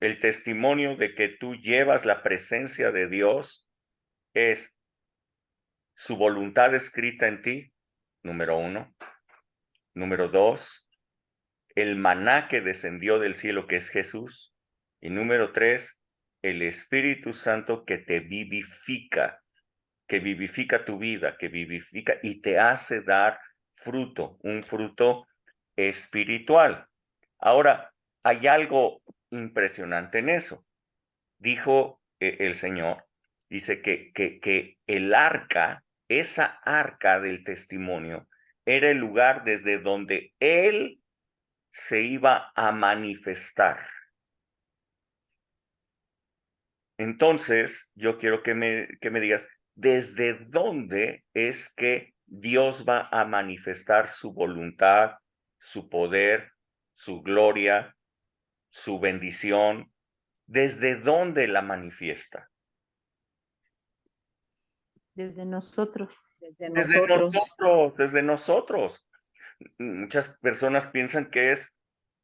el testimonio de que tú llevas la presencia de Dios es su voluntad escrita en ti, número 1. Número 2, el maná que descendió del cielo, que es Jesús. Y número 3, el Espíritu Santo que te vivifica, que vivifica tu vida, que vivifica y te hace dar fruto, un fruto espiritual. Ahora, hay algo impresionante en eso. Dijo el Señor, dice que el arca, esa arca del testimonio, era el lugar desde donde Él se iba a manifestar. Entonces, yo quiero que me digas, ¿desde dónde es que Dios va a manifestar su voluntad, su poder, su gloria, su bendición? ¿Desde dónde la manifiesta? Desde nosotros. Desde Desde nosotros. nosotros, desde nosotros. Muchas personas piensan que es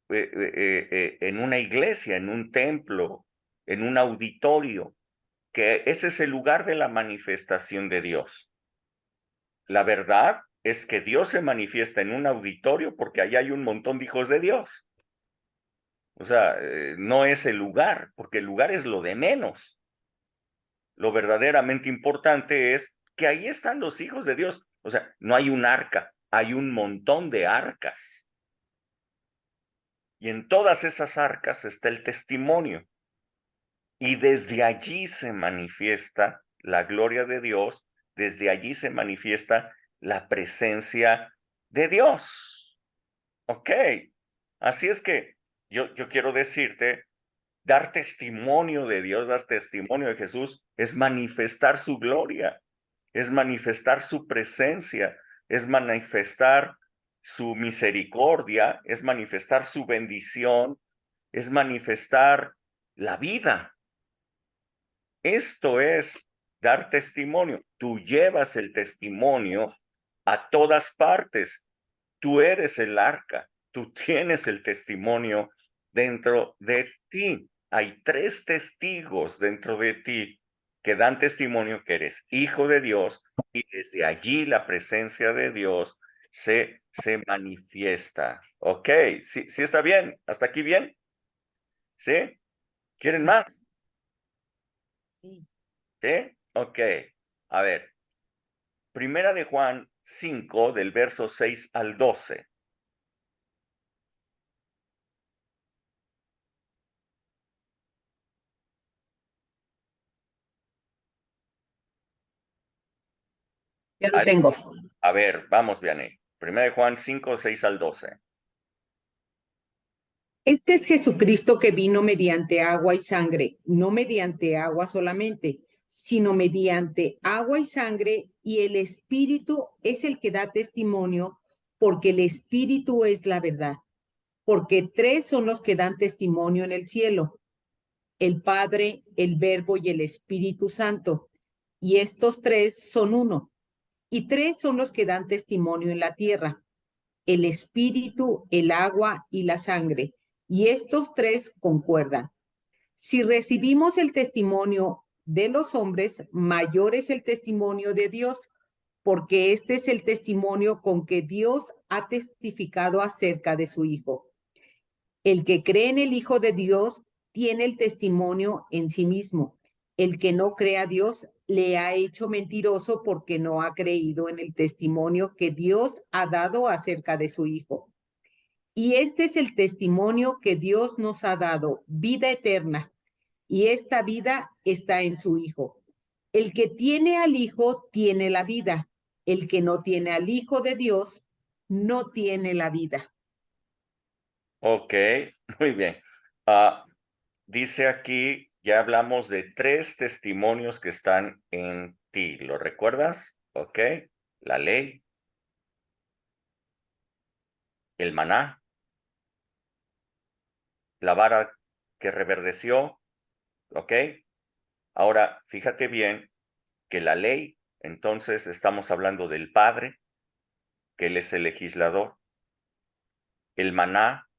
en una iglesia, en un templo, en un auditorio, que ese es el lugar de la manifestación de Dios. La verdad es que Dios se manifiesta en un auditorio porque allá hay un montón de hijos de Dios. O sea, no es el lugar, porque el lugar es lo de menos. Lo verdaderamente importante es que ahí están los hijos de Dios. O sea, no hay un arca, hay un montón de arcas. Y en todas esas arcas está el testimonio. Y desde allí se manifiesta la gloria de Dios, desde allí se manifiesta la presencia de Dios. Ok, así es que yo quiero decirte, dar testimonio de Dios, dar testimonio de Jesús, es manifestar su gloria, es manifestar su presencia, es manifestar su misericordia, es manifestar su bendición, es manifestar la vida. Esto es dar testimonio. Tú llevas el testimonio a todas partes. Tú eres el arca. Tú tienes el testimonio dentro de ti. Hay 3 testigos dentro de ti que dan testimonio que eres hijo de Dios y desde allí la presencia de Dios se manifiesta. Ok, ¿sí está bien? ¿Hasta aquí bien? ¿Sí? ¿Quieren más? Sí. ¿Sí? Ok. A ver. Primera de Juan 5, del verso 6 al 12. Ya lo tengo. A ver, vamos, Vianney. Primera de Juan 5, 6 al 12. Este es Jesucristo que vino mediante agua y sangre, no mediante agua solamente, sino mediante agua y sangre, y el Espíritu es el que da testimonio, porque el Espíritu es la verdad. Porque 3 son los que dan testimonio en el cielo: el Padre, el Verbo y el Espíritu Santo. Y estos 3 son uno. Y 3 son los que dan testimonio en la tierra: el espíritu, el agua y la sangre. Y estos 3 concuerdan. Si recibimos el testimonio de los hombres, mayor es el testimonio de Dios, porque este es el testimonio con que Dios ha testificado acerca de su Hijo. El que cree en el Hijo de Dios tiene el testimonio en sí mismo. El que no cree a Dios le ha hecho mentiroso porque no ha creído en el testimonio que Dios ha dado acerca de su Hijo. Y este es el testimonio que Dios nos ha dado: vida eterna, y esta vida está en su Hijo. El que tiene al Hijo tiene la vida. El que no tiene al Hijo de Dios no tiene la vida. Ok, muy bien. Dice aquí, ya hablamos de 3 testimonios que están en ti. ¿Lo recuerdas? Ok. La ley, el maná, la vara que reverdeció. Ok. Ahora, fíjate bien que la ley, entonces estamos hablando del Padre, que Él es el legislador. El maná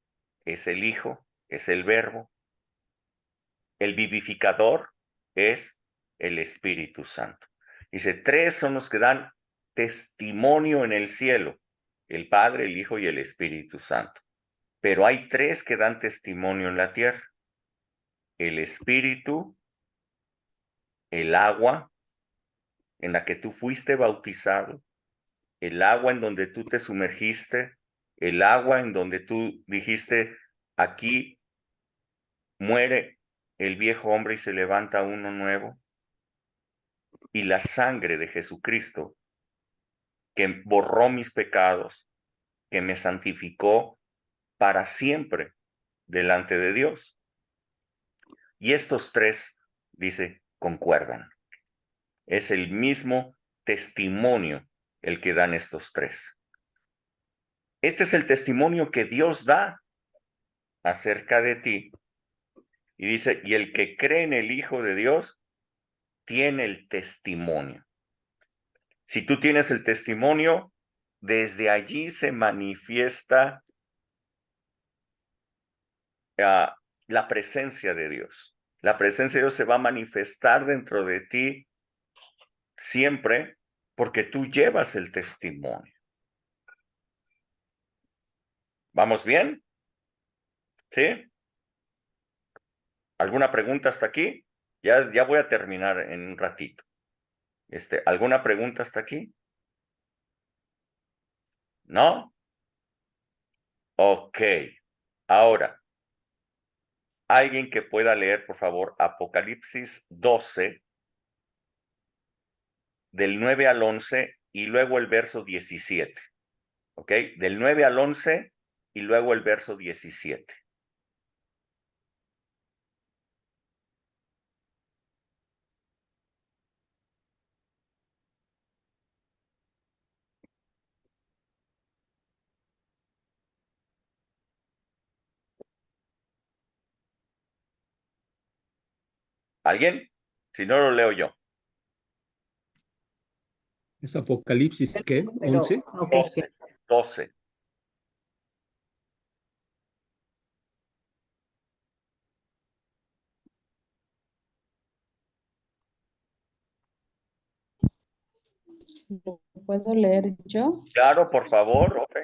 es el Hijo, es el Verbo. El vivificador es el Espíritu Santo. Dice, 3 son los que dan testimonio en el cielo, el Padre, el Hijo y el Espíritu Santo. Pero hay 3 que dan testimonio en la tierra: el Espíritu, el agua en la que tú fuiste bautizado, el agua en donde tú te sumergiste, el agua en donde tú dijiste, aquí muere el viejo hombre y se levanta uno nuevo, y la sangre de Jesucristo, que borró mis pecados, que me santificó para siempre delante de Dios. Y estos 3, dice, concuerdan. Es el mismo testimonio el que dan estos 3. Este es el testimonio que Dios da acerca de ti. Y dice, y el que cree en el Hijo de Dios tiene el testimonio. Si tú tienes el testimonio, desde allí se manifiesta la presencia de Dios. La presencia de Dios se va a manifestar dentro de ti siempre porque tú llevas el testimonio. ¿Vamos bien? ¿Sí? ¿Alguna pregunta hasta aquí? Ya voy a terminar en un ratito. ¿Alguna pregunta hasta aquí? ¿No? Ok. Ahora, alguien que pueda leer, por favor, Apocalipsis 12, del 9 al 11, y luego el verso 17. ¿Ok? Del 9 al 11 y luego el verso 17. ¿Alguien? Si no, lo leo yo. ¿Es Apocalipsis qué? Pero, ¿11? ok, 12. ¿Lo puedo leer yo? Claro, por favor, Ofe.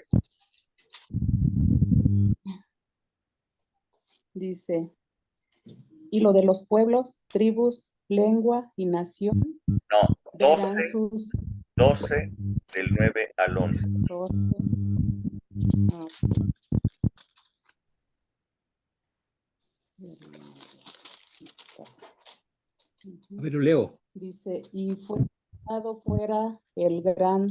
Dice, y lo de los pueblos, tribus, lengua y nación No, verán sus 12 del 9 al 11. rostros. A ver, lo leo. Dice, y fue echado fuera el gran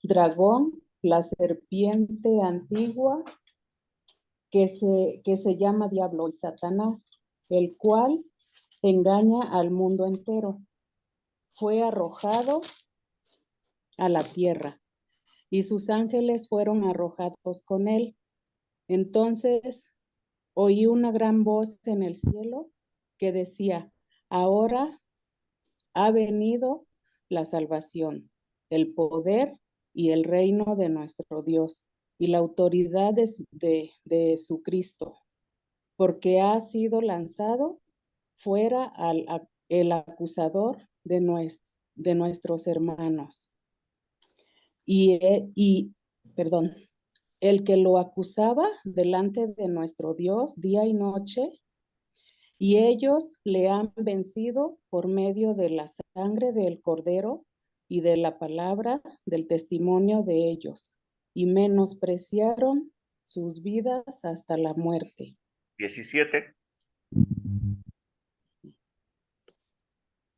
dragón, la serpiente antigua, que se llama Diablo y Satanás, el cual engaña al mundo entero. Fue arrojado a la tierra y sus ángeles fueron arrojados con él. Entonces oí una gran voz en el cielo que decía, ahora ha venido la salvación, el poder y el reino de nuestro Dios y la autoridad de su Cristo, porque ha sido lanzado fuera el acusador de nuestros hermanos. Perdón, el que lo acusaba delante de nuestro Dios día y noche, y ellos le han vencido por medio de la sangre del Cordero y de la palabra del testimonio de ellos, y menospreciaron sus vidas hasta la muerte. 17.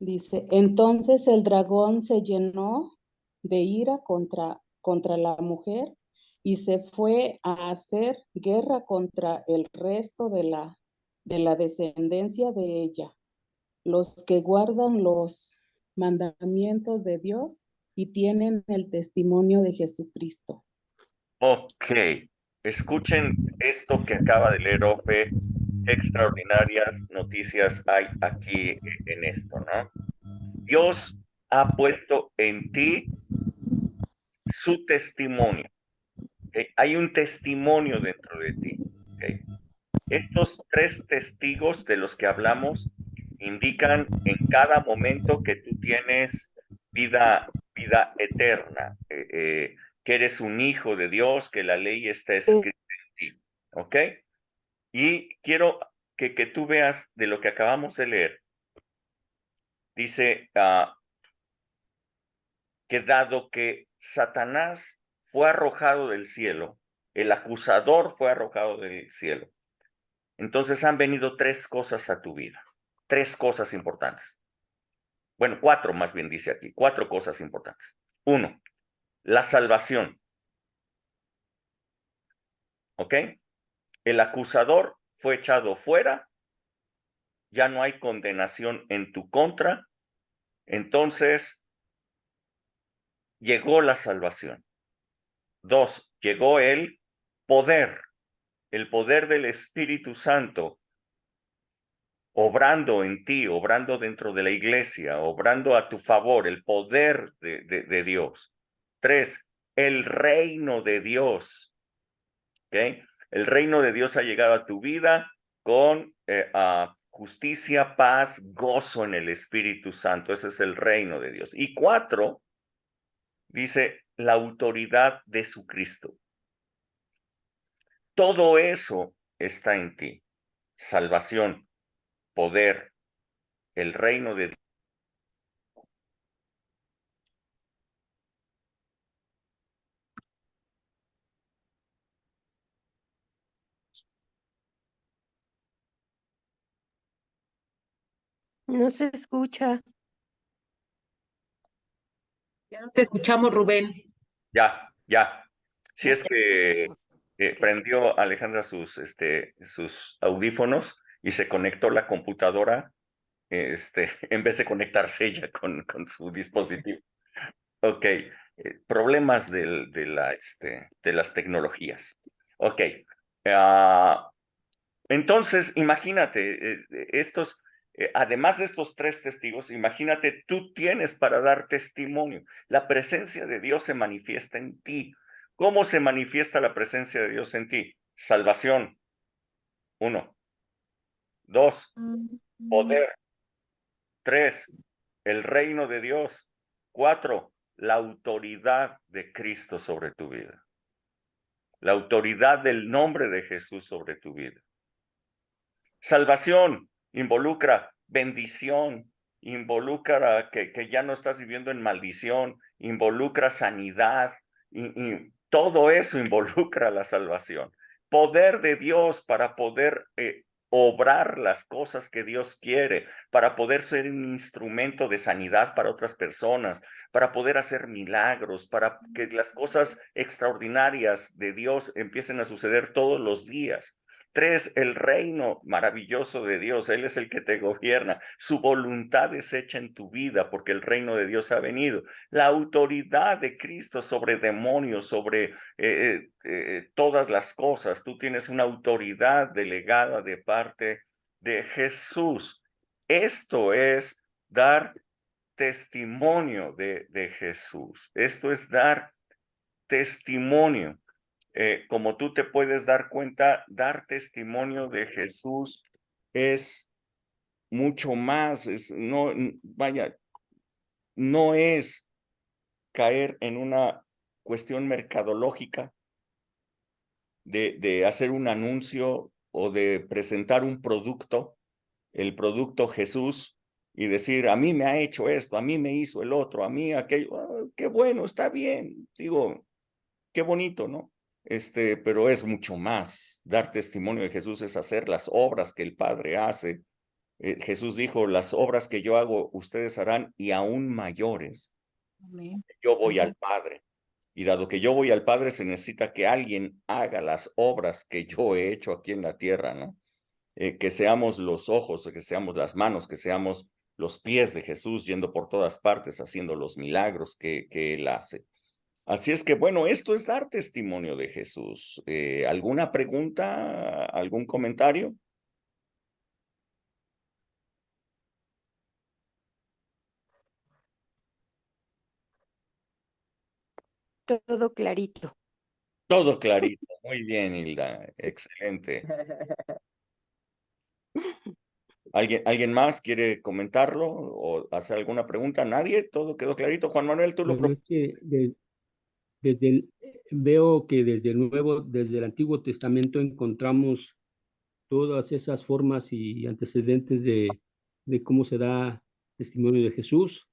Dice, entonces el dragón se llenó de ira contra la mujer y se fue a hacer guerra contra el resto de la descendencia de ella, los que guardan los mandamientos de Dios y tienen el testimonio de Jesucristo. Ok. Escuchen esto que acaba de leer Ofe. extraordinarias noticias hay aquí en esto, ¿no? Dios ha puesto en ti su testimonio. ¿Ok? Hay un testimonio dentro de ti. ¿Ok? Estos tres testigos de los que hablamos indican en cada momento que tú tienes vida eterna, que eres un hijo de Dios, que la ley está escrita en ti. ¿Ok? Y quiero que tú veas de lo que acabamos de leer. Dice que dado que Satanás fue arrojado del cielo, el acusador fue arrojado del cielo, entonces han venido tres cosas a tu vida, tres cosas importantes. Bueno, cuatro más bien dice aquí, cuatro cosas importantes. Uno, la salvación. ¿Ok? El acusador fue echado fuera, ya no hay condenación en tu contra, entonces llegó la salvación. Dos, llegó el poder del Espíritu Santo obrando en ti, obrando dentro de la iglesia, obrando a tu favor, el poder de Dios. Tres, el reino de Dios. ¿Ok? El reino de Dios ha llegado a tu vida con justicia, paz, gozo en el Espíritu Santo. Ese es el reino de Dios. Y cuatro, dice la autoridad de su Cristo. Todo eso está en ti. Salvación, poder, el reino de Dios. No se escucha. Ya no te escuchamos, Rubén. Ya. Si es que prendió Alejandra sus audífonos y se conectó la computadora, en vez de conectarse ella con su dispositivo. Ok, problemas de las tecnologías. Ok, entonces imagínate, además de estos tres testigos, imagínate, tú tienes para dar testimonio. La presencia de Dios se manifiesta en ti. ¿Cómo se manifiesta la presencia de Dios en ti? Salvación. Uno. Dos, poder. Tres, el reino de Dios. Cuatro, la autoridad de Cristo sobre tu vida. La autoridad del nombre de Jesús sobre tu vida. Salvación involucra bendición, involucra que ya no estás viviendo en maldición, involucra sanidad, y todo eso involucra la salvación. Poder de Dios para poder obrar las cosas que Dios quiere, para poder ser un instrumento de sanidad para otras personas, para poder hacer milagros, para que las cosas extraordinarias de Dios empiecen a suceder todos los días. Tres, el reino maravilloso de Dios. Él es el que te gobierna. Su voluntad es hecha en tu vida porque el reino de Dios ha venido. La autoridad de Cristo sobre demonios, sobre todas las cosas. Tú tienes una autoridad delegada de parte de Jesús. Esto es dar testimonio de Jesús. Esto es dar testimonio. Como tú te puedes dar cuenta, dar testimonio de Jesús es mucho más, no es caer en una cuestión mercadológica de hacer un anuncio o de presentar un producto, el producto Jesús, y decir, a mí me ha hecho esto, a mí me hizo el otro, a mí aquello. Oh, qué bueno, está bien, digo, qué bonito, ¿no? Pero es mucho más. Dar testimonio de Jesús es hacer las obras que el Padre hace. Jesús dijo, las obras que yo hago, ustedes harán y aún mayores. Amén. Yo voy al Padre. Y dado que yo voy al Padre, se necesita que alguien haga las obras que yo he hecho aquí en la tierra, ¿no? Que seamos los ojos, que seamos las manos, que seamos los pies de Jesús yendo por todas partes, haciendo los milagros que Él hace. Así es que, bueno, esto es dar testimonio de Jesús. ¿Alguna pregunta? ¿Algún comentario? todo clarito. Todo clarito. Muy bien, Hilda. Excelente. ¿Alguien más quiere comentarlo o hacer alguna pregunta? ¿Nadie? ¿Todo quedó clarito? Juan Manuel, tú lo Bueno, es que veo que desde el Antiguo Testamento encontramos todas esas formas y antecedentes de cómo se da testimonio de Jesús.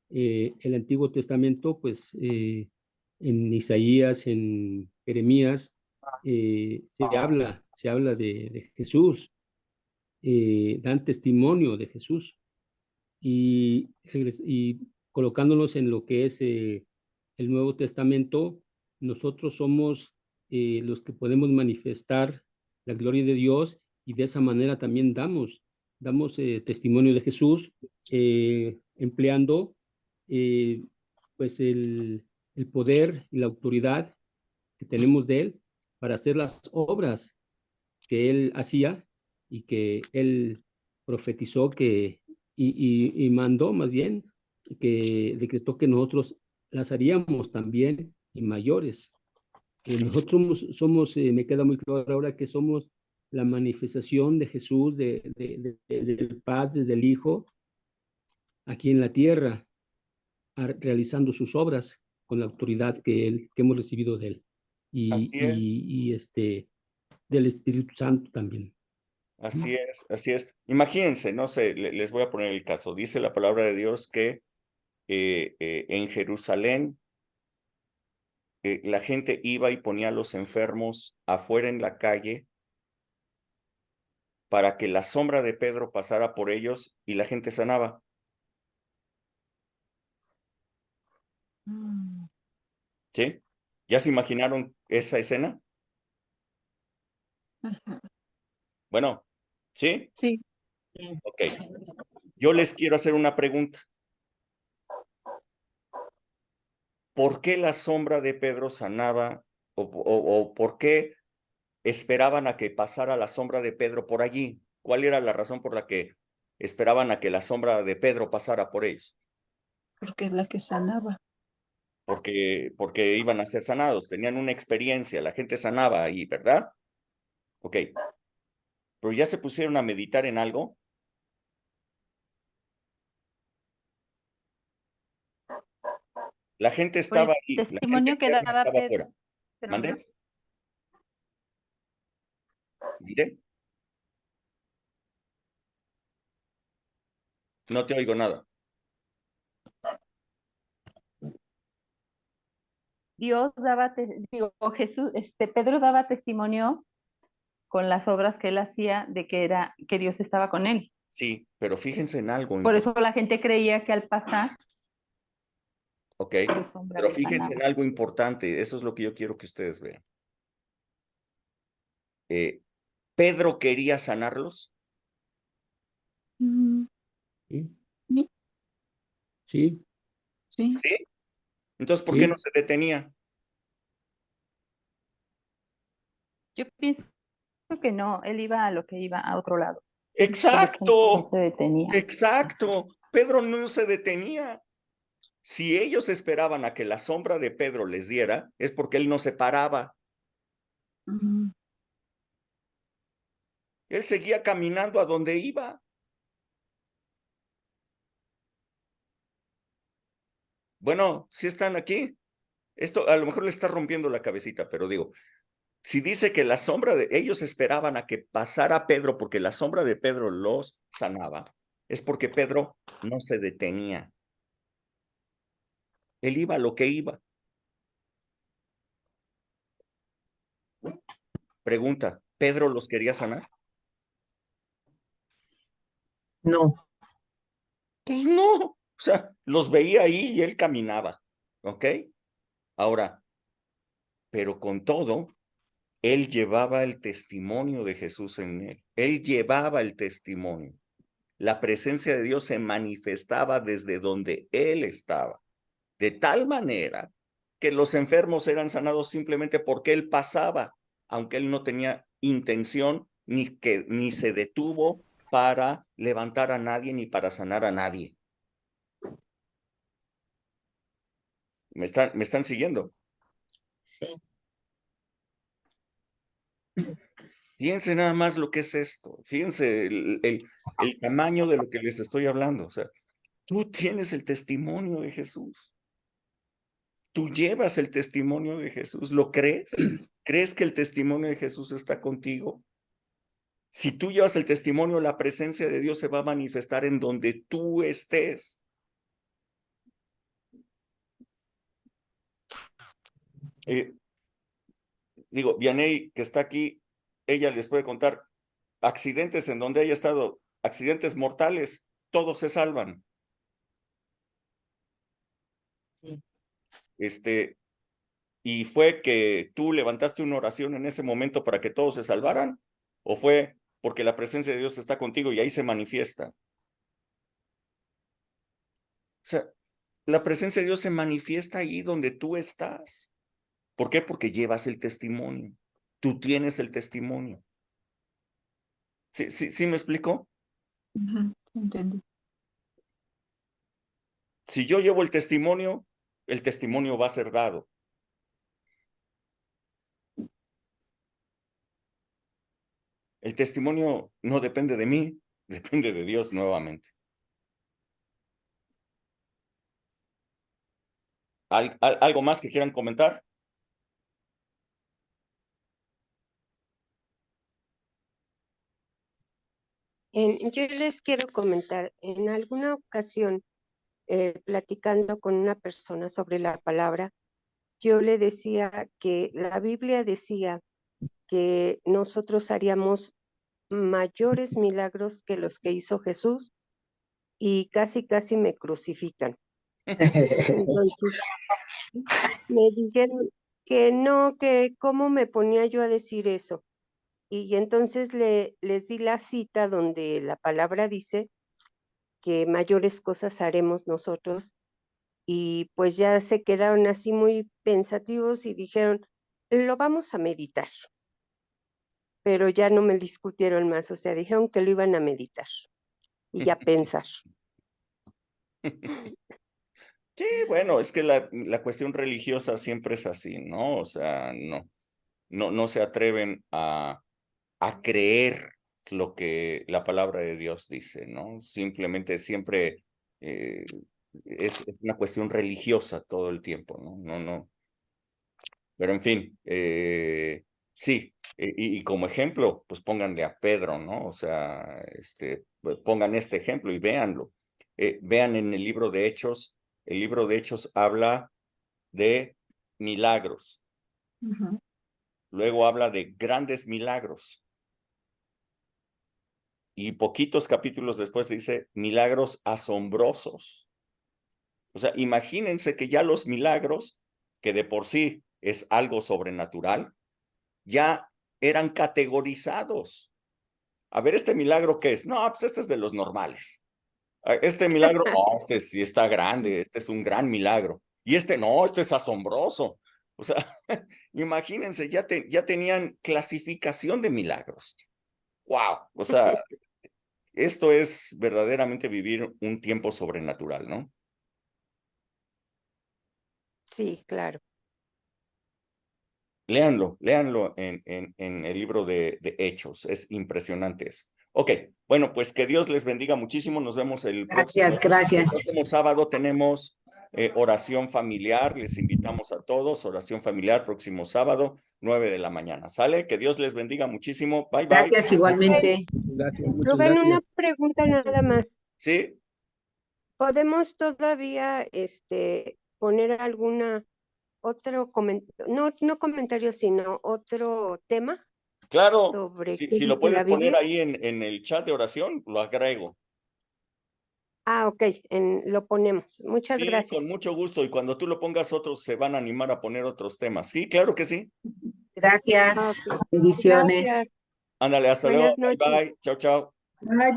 El Antiguo Testamento, pues en Isaías, en Jeremías, se habla de Jesús, dan testimonio de Jesús y colocándonos en lo que es el Nuevo Testamento, nosotros somos los que podemos manifestar la gloria de Dios y de esa manera también damos testimonio de Jesús, empleando pues el poder y la autoridad que tenemos de Él para hacer las obras que Él hacía y que Él profetizó y mandó más bien, que decretó que nosotros las haríamos también y mayores. Nosotros somos me queda muy claro ahora que somos la manifestación de Jesús, del Padre, del Hijo, aquí en la tierra, realizando sus obras con la autoridad que hemos recibido de Él. Así es. Y del Espíritu Santo también. Así es, así es. Imagínense, no sé, les voy a poner el caso. Dice la palabra de Dios que en Jerusalén la gente iba y ponía a los enfermos afuera en la calle para que la sombra de Pedro pasara por ellos y la gente sanaba. ¿Sí? ¿Ya se imaginaron esa escena? Bueno, ¿sí? Sí. Ok. Yo les quiero hacer una pregunta. ¿Por qué la sombra de Pedro sanaba o por qué esperaban a que pasara la sombra de Pedro por allí? ¿Cuál era la razón por la que esperaban a que la sombra de Pedro pasara por ellos? Porque es la que sanaba. Porque iban a ser sanados, tenían una experiencia, la gente sanaba ahí, ¿verdad? Ok. Pero ya se pusieron a meditar en algo. La gente Por estaba el ahí, la gente testimonio que enferma daba estaba Pedro, afuera. ¿no? ¿Mande? ¿Mire? No te oigo nada. Jesús, Pedro daba testimonio con las obras que él hacía de que Dios estaba con él. Sí, pero fíjense en algo Por importante. eso la gente creía que al pasar Ok, su sombra pero lo fíjense en sanaba. algo importante. Eso es lo que yo quiero que ustedes vean. ¿Pedro quería sanarlos? ¿Sí? Sí. ¿Sí? Sí. ¿Sí? Entonces, ¿por qué no ¿Sí? se detenía? Yo pienso que no, él iba a lo que iba a otro lado. Por eso no Exacto, se detenía. exacto. Pedro no se detenía. Si ellos esperaban a que la sombra de Pedro les diera, es porque él no se paraba. Él seguía caminando a donde iba. Bueno, si están aquí, esto a lo mejor le está rompiendo la cabecita, pero digo, si dice que la sombra de ellos esperaban a que pasara Pedro porque la sombra de Pedro los sanaba, es porque Pedro no se detenía. Él iba a lo que iba. Pregunta, ¿Pedro los quería sanar? No. Pues no, o sea, los veía ahí y él caminaba, ¿ok? Ahora, pero con todo, él llevaba el testimonio de Jesús en él. Él llevaba el testimonio. La presencia de Dios se manifestaba desde donde él estaba, de tal manera que los enfermos eran sanados simplemente porque él pasaba, aunque él no tenía intención ni se detuvo para levantar a nadie ni para sanar a nadie. ¿Me están siguiendo? Sí. Fíjense nada más lo que es esto. Fíjense el tamaño de lo que les estoy hablando. O sea, tú tienes el testimonio de Jesús. Tú llevas el testimonio de Jesús. ¿Lo crees? ¿Crees que el testimonio de Jesús está contigo? Si tú llevas el testimonio, la presencia de Dios se va a manifestar en donde tú estés. Digo, Vianey, que está aquí, ella les puede contar accidentes en donde haya estado, accidentes mortales, todos se salvan. Sí. ¿Y fue que tú levantaste una oración en ese momento para que todos se salvaran? ¿O fue porque la presencia de Dios está contigo y ahí se manifiesta? O sea, la presencia de Dios se manifiesta ahí donde tú estás. ¿Por qué? Porque llevas el testimonio. Tú tienes el testimonio. ¿Sí me explico? Entendí. Si yo llevo el testimonio va a ser dado. El testimonio no depende de mí, depende de Dios nuevamente. ¿Algo más que quieran comentar? Yo les quiero comentar, en alguna ocasión, platicando con una persona sobre la palabra, yo le decía que la Biblia decía que nosotros haríamos mayores milagros que los que hizo Jesús y casi me crucifican. Entonces me dijeron que no, que cómo me ponía yo a decir eso. Y entonces les di la cita donde la palabra dice que mayores cosas haremos nosotros, y pues ya se quedaron así muy pensativos y dijeron, lo vamos a meditar. Pero ya no me discutieron más, o sea, dijeron que lo iban a meditar y a pensar. Sí, bueno, es que la cuestión religiosa siempre es así, ¿no? O sea, no se atreven a creer lo que la palabra de Dios dice, ¿no? Simplemente siempre es una cuestión religiosa todo el tiempo, ¿no? No. Pero en fin, sí, y como ejemplo, pues pónganle a Pedro, ¿no? O sea, pongan este ejemplo y véanlo. Vean en el libro de Hechos habla de milagros. Luego habla de grandes milagros. Y poquitos capítulos después dice milagros asombrosos. O sea, imagínense que ya los milagros, que de por sí es algo sobrenatural, ya eran categorizados. A ver, ¿este milagro qué es? No, pues este es de los normales. Este milagro, no, este sí está grande, este es un gran milagro. Y no, este es asombroso. O sea, imagínense, ya tenían clasificación de milagros. ¡Wow! O sea, esto es verdaderamente vivir un tiempo sobrenatural, ¿no? Sí, claro. Léanlo en el libro de Hechos. Es impresionante eso. Ok, bueno, pues que Dios les bendiga muchísimo. Nos vemos el Gracias. próximo sábado. Tenemos oración familiar. Les invitamos a todos. Oración familiar próximo sábado, 9 de la mañana. ¿Sale? Que Dios les bendiga muchísimo. Bye, bye. Gracias igualmente. Gracias, muchas Rubén, gracias. una pregunta nada más. ¿Sí? ¿Podemos todavía poner alguna otro comentario, no comentario, sino otro tema Claro. sobre qué Si lo dice la puedes poner Biblia? ahí en el chat de oración, lo agrego. Ah, ok, lo ponemos. Muchas Sí, gracias. con mucho gusto. Y cuando tú lo pongas, otros se van a animar a poner otros temas. Sí, claro que sí. Gracias. Ok, Bendiciones. gracias. Ándale, hasta luego. Buenas Bye, noches. bye. Chao, chao. Bye.